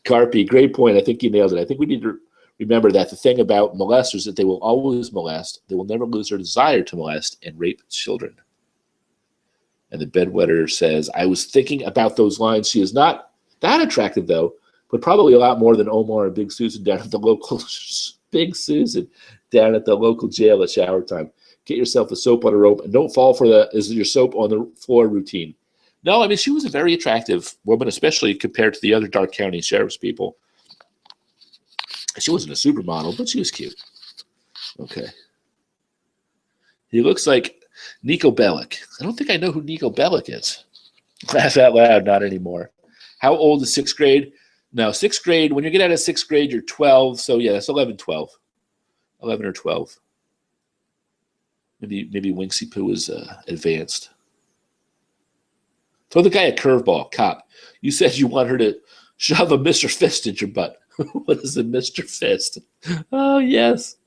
Carpy, great point. I think you nailed it. I think we need to remember that the thing about molesters is that they will always molest. They will never lose their desire to molest and rape children. And the bedwetter says, I was thinking about those lines. She is not that attractive, though, but probably a lot more than Omar and Big Susan down at the local jail at shower time. Get yourself a soap on a rope and don't fall for your soap on the floor routine. No, I mean, she was a very attractive woman, especially compared to the other Dark County sheriff's people. She wasn't a supermodel, but she was cute. Okay. He looks like Nico Bellic. I don't think I know who Nico Bellic is. Laugh out loud, not anymore. How old is sixth grade? No, sixth grade, when you get out of sixth grade, you're 12. So, yeah, that's 11, 12. 11 or 12. Maybe Winksy Poo is advanced. Throw the guy a curveball, cop. You said you want her to shove a Mr. Fist in your butt. What is a Mr. Fist? Oh, yes.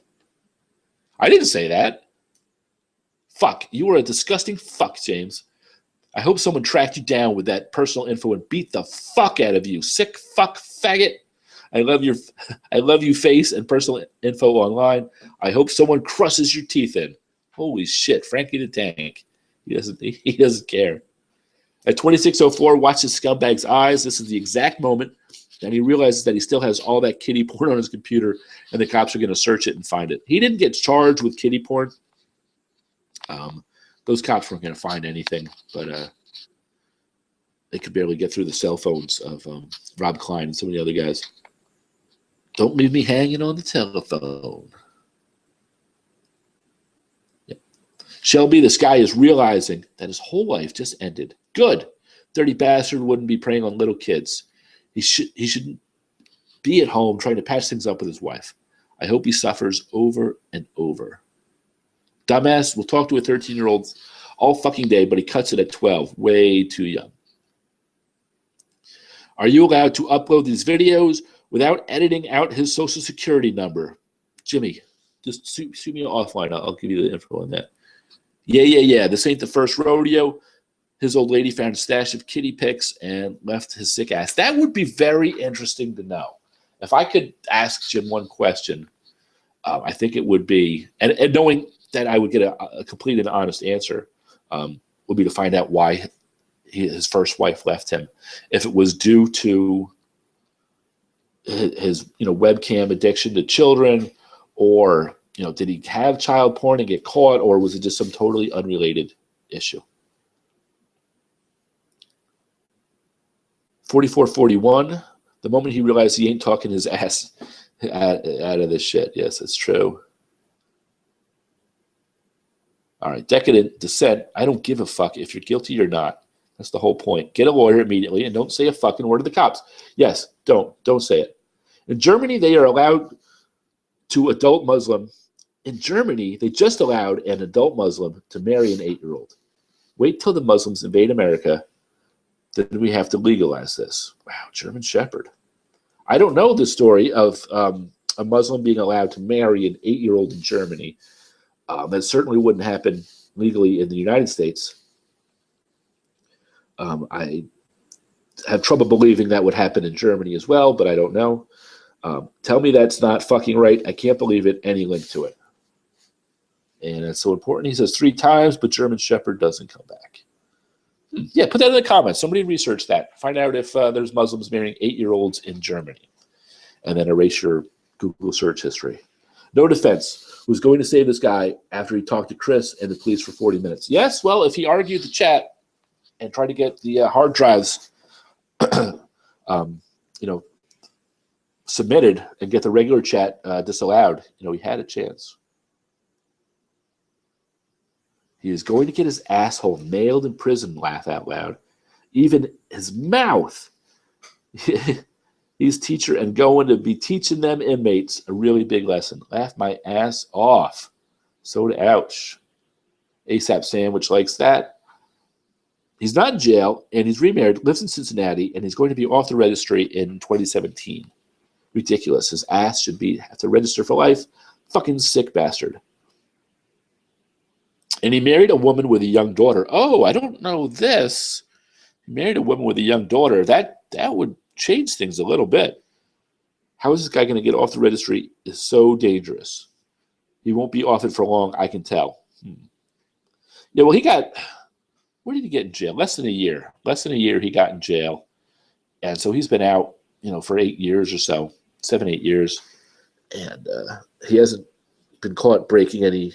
I didn't say that. Fuck. You were a disgusting fuck, James. I hope someone tracked you down with that personal info and beat the fuck out of you. Sick fuck faggot. I love you face and personal info online. I hope someone crushes your teeth in. Holy shit, Frankie the Tank. He doesn't care. At 26:04, watch this scumbag's eyes. This is the exact moment that he realizes that he still has all that kiddie porn on his computer, and the cops are going to search it and find it. He didn't get charged with kiddie porn. Those cops weren't going to find anything, but they could barely get through the cell phones of Rob Klein and some of the other guys. Don't leave me hanging on the telephone. Shelby, this guy is realizing that his whole life just ended. Good. Dirty bastard wouldn't be preying on little kids. He shouldn't be at home trying to patch things up with his wife. I hope he suffers over and over. Dumbass will talk to a 13-year-old all fucking day, but he cuts it at 12. Way too young. Are you allowed to upload these videos without editing out his social security number? Jimmy, just shoot me offline. I'll give you the info on that. Yeah. This ain't the first rodeo. His old lady found a stash of kitty pics and left his sick ass. That would be very interesting to know. If I could ask Jim one question, I think it would be, and knowing that I would get a complete and honest answer, would be to find out why his first wife left him. If it was due to his webcam addiction to children, or did he have child porn and get caught, or was it just some totally unrelated issue? 4441, the moment he realized he ain't talking his ass out of this shit. Yes, it's true. All right, decadent descent. I don't give a fuck if you're guilty or not. That's the whole point. Get a lawyer immediately and don't say a fucking word to the cops. Yes, don't say it. In Germany, they are allowed to adult Muslim. In Germany, they just allowed an adult Muslim to marry an 8-year-old. Wait till the Muslims invade America, then we have to legalize this. Wow, German Shepherd. I don't know the story of a Muslim being allowed to marry an 8-year-old in Germany. That certainly wouldn't happen legally in the United States. I have trouble believing that would happen in Germany as well, but I don't know. Tell me that's not fucking right. I can't believe it. Any link to it. And it's so important. He says 3 times, but German Shepherd doesn't come back. Yeah, put that in the comments. Somebody research that. Find out if there's Muslims marrying 8-year-olds in Germany. And then erase your Google search history. No defense was going to save this guy after he talked to Chris and the police for 40 minutes. Yes, well, if he argued the chat and tried to get the hard drives submitted and get the regular chat disallowed, he had a chance. He is going to get his asshole nailed in prison, laugh out loud. Even his mouth. He's teacher and going to be teaching them inmates a really big lesson. Laugh my ass off. Soda, ouch. ASAP Sandwich likes that. He's not in jail, and he's remarried, lives in Cincinnati, and he's going to be off the registry in 2017. Ridiculous. His ass should have to register for life. Fucking sick bastard. And he married a woman with a young daughter. Oh, I don't know this. He married a woman with a young daughter. That would change things a little bit. How is this guy going to get off the registry? Is so dangerous. He won't be off it for long, I can tell. Yeah, well, where did he get in jail? Less than a year. Less than a year he got in jail. And so he's been out, for 8 years or so, 7, 8 years. And he hasn't been caught breaking any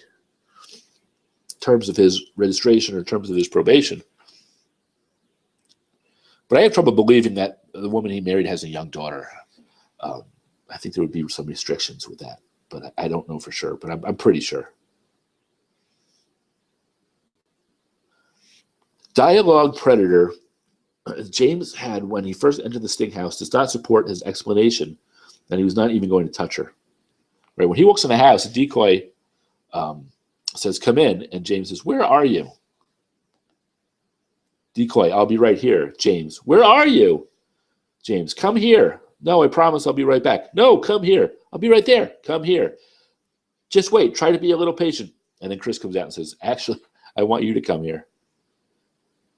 terms of his registration or terms of his probation. But I have trouble believing that the woman he married has a young daughter. I think there would be some restrictions with that, but I don't know for sure, but I'm pretty sure. Dialogue predator James had when he first entered the Sting house does not support his explanation that he was not even going to touch her. Right? When he walks in the house, a decoy says, "Come in," and James says, "Where are you?" Decoy, "I'll be right here." James, "Where are you?" James, "Come here." "No, I promise I'll be right back." "No, come here." "I'll be right there." "Come here." "Just wait. Try to be a little patient." And then Chris comes out and says, "Actually, I want you to come here."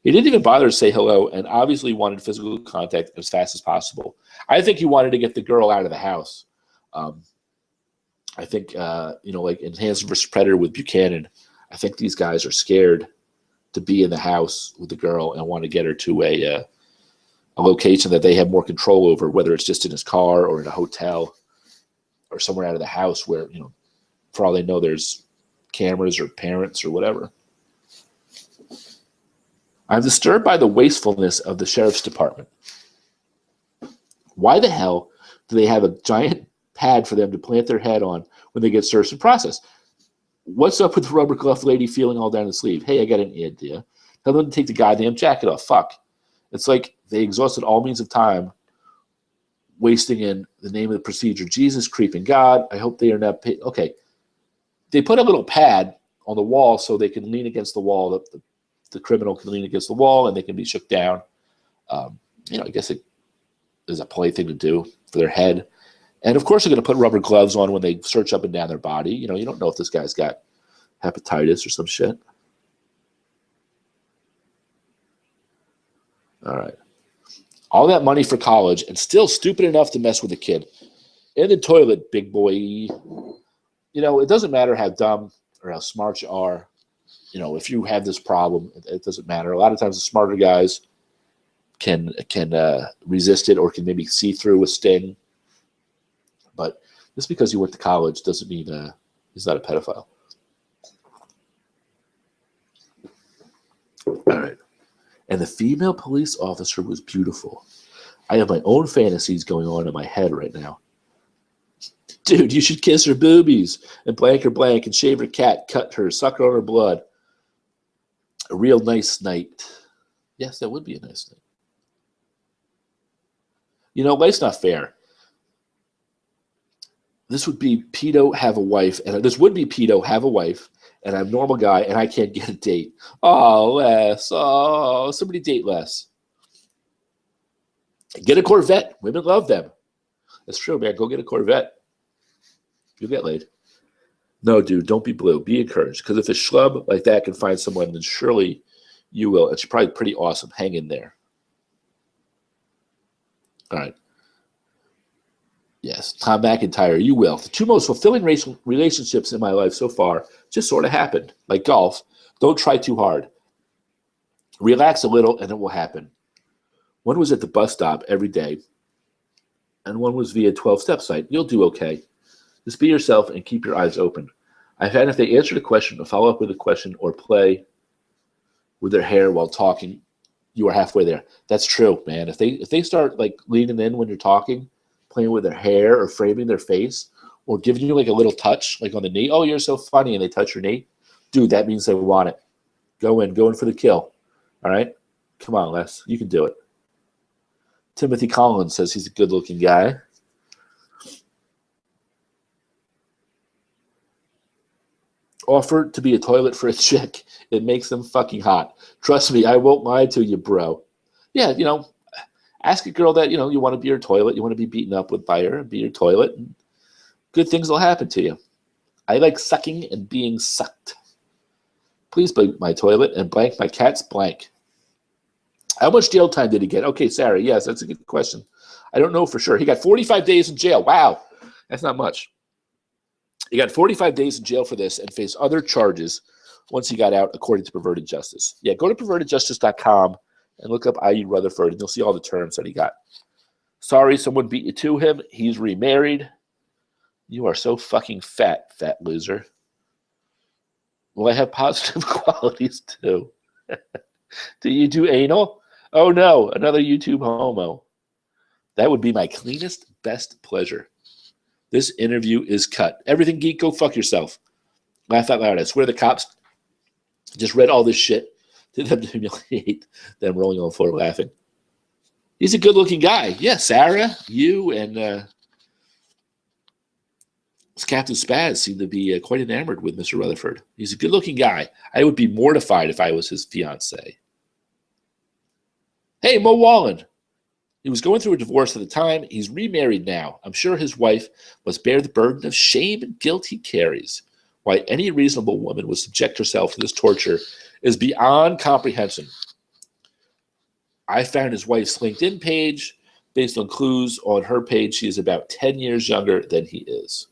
He didn't even bother to say hello and obviously wanted physical contact as fast as possible. I think he wanted to get the girl out of the house. I think, like in Hanson vs. Predator with Buchanan, I think these guys are scared to be in the house with the girl and want to get her to a location that they have more control over, whether it's just in his car or in a hotel or somewhere out of the house where, for all they know, there's cameras or parents or whatever. I'm disturbed by the wastefulness of the sheriff's department. Why the hell do they have a giant pad for them to plant their head on when they get searched and processed? What's up with the rubber glove lady feeling all down the sleeve? Hey, I got an idea. Tell them to take the goddamn jacket off. Fuck. It's like they exhausted all means of time, wasting in the name of the procedure. Jesus, creeping God. I hope they are not paid. Okay. They put a little pad on the wall so they can lean against the wall. The criminal can lean against the wall and they can be shook down. I guess it is a polite thing to do for their head. And of course, they're going to put rubber gloves on when they search up and down their body. You don't know if this guy's got hepatitis or some shit. All right. All that money for college and still stupid enough to mess with a kid. In the toilet, big boy. It doesn't matter how dumb or how smart you are. If you have this problem, it doesn't matter. A lot of times the smarter guys can resist it or can maybe see through a sting. But just because he went to college doesn't mean he's not a pedophile. All right. And the female police officer was beautiful. I have my own fantasies going on in my head right now. Dude, you should kiss her boobies and blank her blank and shave her cat, cut her, suck her on her blood. A real nice night. Yes, that would be a nice thing. You know, life's not fair. This would be pedo have a wife, and this would be pedo have a wife, and I'm a normal guy, and I can't get a date. Oh, Les. Oh, somebody date Les. Get a Corvette. Women love them. That's true, man. Go get a Corvette. You'll get laid. No, dude, don't be blue. Be encouraged. Because if a schlub like that can find someone, then surely you will. It's probably pretty awesome. Hang in there. All right. Yes, Tom McIntyre, you will. The two most fulfilling relationships in my life so far just sort of happened. Like golf, don't try too hard. Relax a little and it will happen. One was at the bus stop every day, and one was via 12-step site. You'll do okay. Just be yourself and keep your eyes open. I found if they answer the question or follow up with a question or play with their hair while talking, you are halfway there. That's true, man. If they start like leaning in when you're talking, playing with their hair or framing their face or giving you like a little touch, like on the knee. Oh, you're so funny, and they touch your knee. Dude, that means they want it. Go in for the kill. All right? Come on, Les. You can do it. Timothy Collins says he's a good-looking guy. Offer to be a toilet for a chick. It makes them fucking hot. Trust me, I won't lie to you, bro. Yeah, you know, ask a girl that, you know, you want to be your toilet, you want to be beaten up with by her, be your toilet, and good things will happen to you. I like sucking and being sucked. Please blank my toilet and blank my cat's blank. How much jail time did he get? Okay, Sarah, yes, that's a good question. I don't know for sure. He got 45 days in jail. Wow, that's not much. He got 45 days in jail for this and faced other charges once he got out, according to Perverted Justice. Yeah, go to pervertedjustice.com and look up I.E. Rutherford, and you'll see all the terms that he got. Sorry, someone beat you to him. He's remarried. You are so fucking fat, fat loser. Well, I have positive qualities, too. Do you do anal? Oh, no, another YouTube homo. That would be my cleanest, best pleasure. This interview is cut. Everything geek, go fuck yourself. Laugh out loud. I swear the cops just read all this shit to them to humiliate them rolling on the floor laughing. He's a good-looking guy. Yeah, Sarah, you, and Captain Spaz seem to be quite enamored with Mr. Rutherford. He's a good-looking guy. I would be mortified if I was his fiancée. Hey, Mo Wallen. He was going through a divorce at the time. He's remarried now. I'm sure his wife must bear the burden of shame and guilt he carries. Why any reasonable woman would subject herself to this torture is beyond comprehension. I found his wife's LinkedIn page. Based on clues on her page, she is about 10 years younger than he is.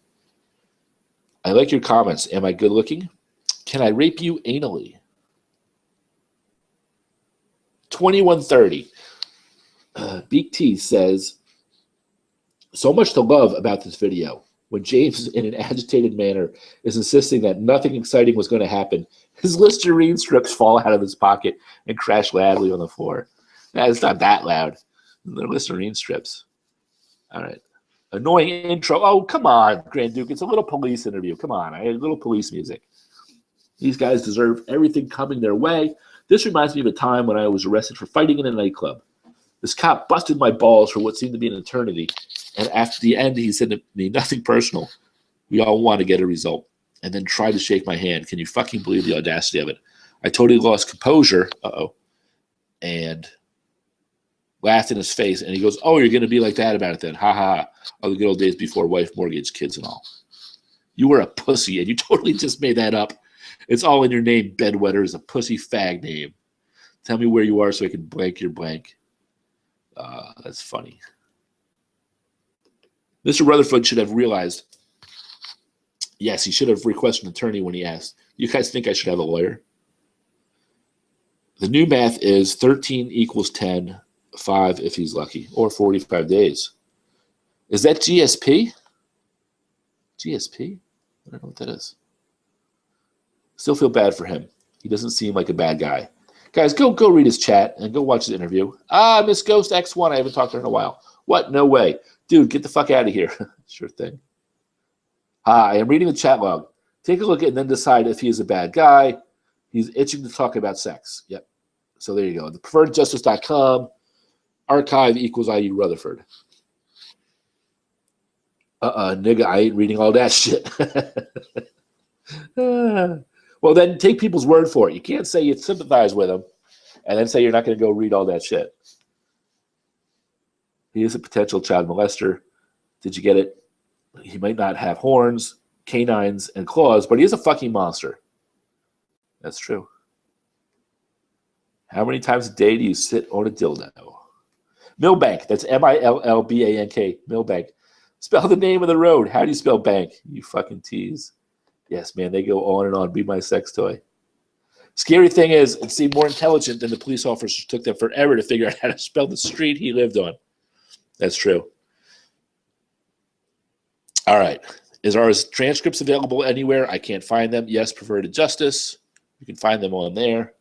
I like your comments. Am I good looking? Can I rape you anally? 2130. Beak T says, so much to love about this video. When James, in an agitated manner, is insisting that nothing exciting was going to happen, his Listerine strips fall out of his pocket and crash loudly on the floor. Nah, it's not that loud. They're Listerine strips. All right. Annoying intro. Oh, come on, Grand Duke. It's a little police interview. Come on. I had a little police music. These guys deserve everything coming their way. This reminds me of a time when I was arrested for fighting in a nightclub. This cop busted my balls for what seemed to be an eternity. And after the end, he said to me, nothing personal. We all want to get a result. And then tried to shake my hand. Can you fucking believe the audacity of it? I totally lost composure. And laughed in his face. And he goes, oh, you're going to be like that about it then. Ha ha ha. Oh, the good old days before wife, mortgage, kids, and all. You were a pussy, and you totally just made that up. It's all in your name. Bedwetter is a pussy fag name. Tell me where you are so I can blank your blank. That's funny. Mr. Rutherford should have realized, yes, he should have requested an attorney when he asked, you guys think I should have a lawyer? The new math is 13 equals 10, 5 if he's lucky, or 45 days. Is that GSP? GSP? I don't know what that is. Still feel bad for him. He doesn't seem like a bad guy. Guys, go read his chat and go watch his interview. Miss Ghost X1, I haven't talked to her in a while. What? No way. Dude, get the fuck out of here. Sure thing. Hi, I'm reading the chat log. Take a look at it and then decide if he is a bad guy. He's itching to talk about sex. Yep. So there you go. The preferredjustice.com archive equals IU Rutherford. Nigga, I ain't reading all that shit. Well, then take people's word for it. You can't say you sympathize with them and then say you're not going to go read all that shit. He is a potential child molester. Did you get it? He might not have horns, canines, and claws, but he is a fucking monster. That's true. How many times a day do you sit on a dildo? Millbank. That's Millbank. Millbank. Spell the name of the road. How do you spell bank? You fucking tease. Yes, man, they go on and on. Be my sex toy. Scary thing is, it seemed more intelligent than the police officers took them forever to figure out how to spell the street he lived on. That's true. All right. Is our transcripts available anywhere? I can't find them. Yes, Preferred to Justice. You can find them on there.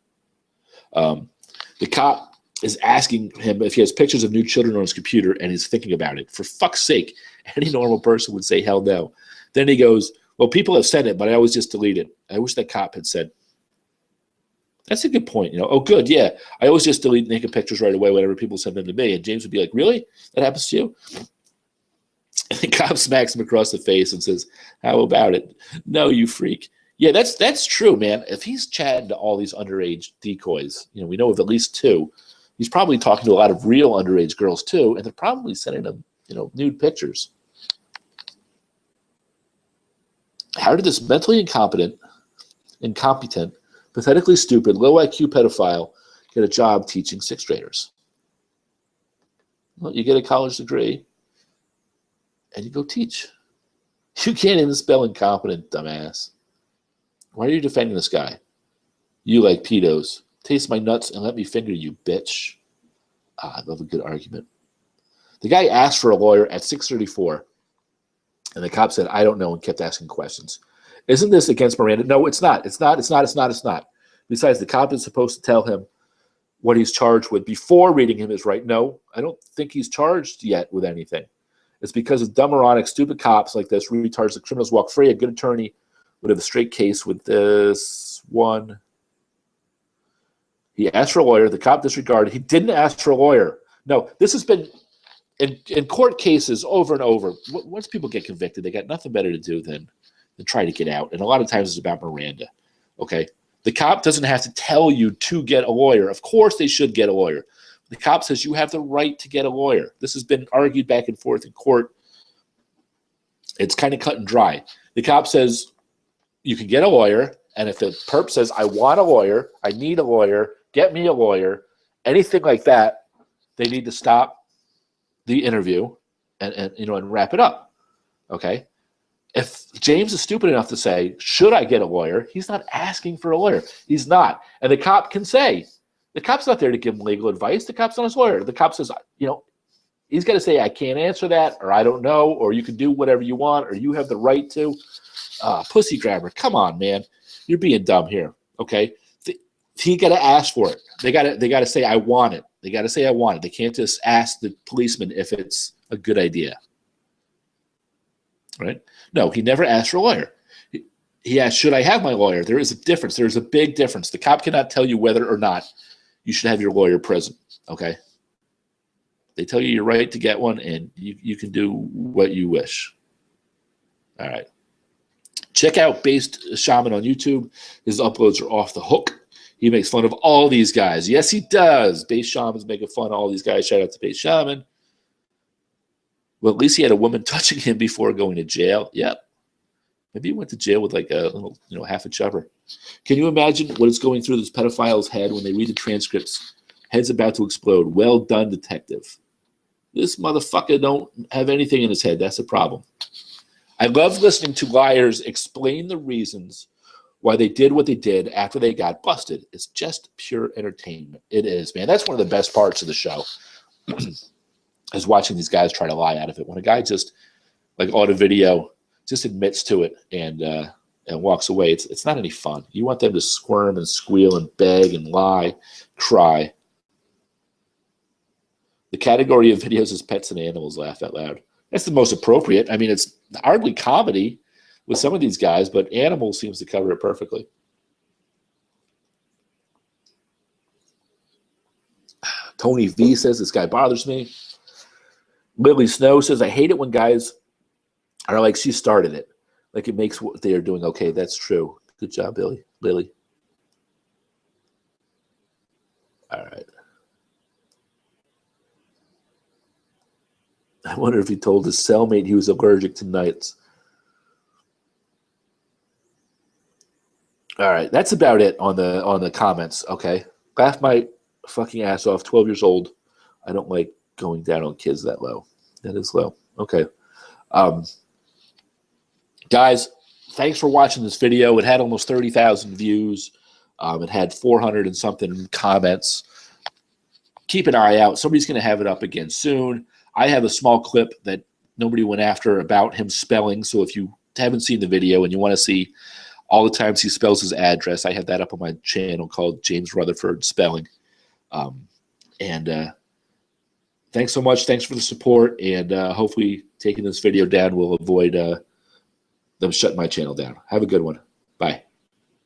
The cop is asking him if he has pictures of new children on his computer, and he's thinking about it. For fuck's sake, any normal person would say hell no. Then he goes, well, people have sent it, but I always just delete it. I wish that cop had said, that's a good point. Oh, good, yeah. I always just delete naked pictures right away whenever people send them to me. And James would be like, really? That happens to you? And the cop smacks him across the face and says, how about it? No, you freak. Yeah, that's true, man. If he's chatting to all these underage decoys, we know of at least two. He's probably talking to a lot of real underage girls too, and they're probably sending them, nude pictures. How did this mentally incompetent, pathetically stupid, low IQ pedophile get a job teaching sixth graders? Well, you get a college degree, and you go teach. You can't even spell incompetent, dumbass. Why are you defending this guy? You like pedos. Taste my nuts and let me finger you, bitch. I love a good argument. The guy asked for a lawyer at 6:34, and the cop said, I don't know, and kept asking questions. Isn't this against Miranda? No, it's not. It's not. Besides, the cop is supposed to tell him what he's charged with before reading him his right. No, I don't think he's charged yet with anything. It's because of dumb, moronic, stupid cops like this retards the criminals walk free. A good attorney would have a straight case with this one. He asked for a lawyer. The cop disregarded. He didn't ask for a lawyer. No, this has been in court cases over and over. Once people get convicted, they got nothing better to do than try to get out. And a lot of times it's about Miranda. Okay? The cop doesn't have to tell you to get a lawyer. Of course they should get a lawyer. The cop says you have the right to get a lawyer. This has been argued back and forth in court. It's kind of cut and dry. The cop says you can get a lawyer, and if the perp says, I want a lawyer, I need a lawyer, get me a lawyer, anything like that, they need to stop the interview and wrap it up. Okay? If James is stupid enough to say, should I get a lawyer? He's not asking for a lawyer. He's not. And the cop can say, the cop's not there to give him legal advice. The cop's not his lawyer. The cop says, he's got to say, I can't answer that, or I don't know, or you can do whatever you want, or you have the right to. Pussy grabber. Come on, man. You're being dumb here. Okay? He got to ask for it. They got to say, I want it. They got to say, I want it. They can't just ask the policeman if it's a good idea. Right? No, he never asked for a lawyer. He asked, should I have my lawyer? There is a difference. There's a big difference. The cop cannot tell you whether or not you should have your lawyer present. Okay? They tell you you're right to get one, and you can do what you wish. All right. Check out Based Shaman on YouTube. His uploads are off the hook. He makes fun of all these guys. Yes, he does. Based Shaman's making fun of all these guys. Shout out to Based Shaman. Well, at least he had a woman touching him before going to jail. Yep. Maybe he went to jail with like a little, half a chubber. Can you imagine what is going through this pedophile's head when they read the transcripts? Head's about to explode. Well done, detective. This motherfucker don't have anything in his head. That's the problem. I love listening to liars explain the reasons why they did what they did after they got busted. It's just pure entertainment. It is, man. That's one of the best parts of the show is watching these guys try to lie out of it. When a guy just, like audio video, just admits to it and walks away, it's not any fun. You want them to squirm and squeal and beg and lie, cry. The category of videos is pets and animals. Laugh out loud. That's the most appropriate. I mean, it's hardly comedy with some of these guys, but animals seems to cover it perfectly. Tony V says, this guy bothers me. Lily Snow says, I hate it when guys are like, she started it. Like it makes what they are doing okay. That's true. Good job, Lily. All right. I wonder if he told his cellmate he was allergic to nights. All right, that's about it on the comments. Okay, laugh my fucking ass off. 12 years old. I don't like going down on kids that low. That is low. Okay, guys, thanks for watching this video. It had almost 30,000 views. It had 400 and something comments. Keep an eye out. Somebody's going to have it up again soon. I have a small clip that nobody went after about him spelling. So if you haven't seen the video and you want to see all the times he spells his address, I have that up on my channel called James Rutherford Spelling. Thanks so much. Thanks for the support. And hopefully taking this video down will avoid them shutting my channel down. Have a good one. Bye.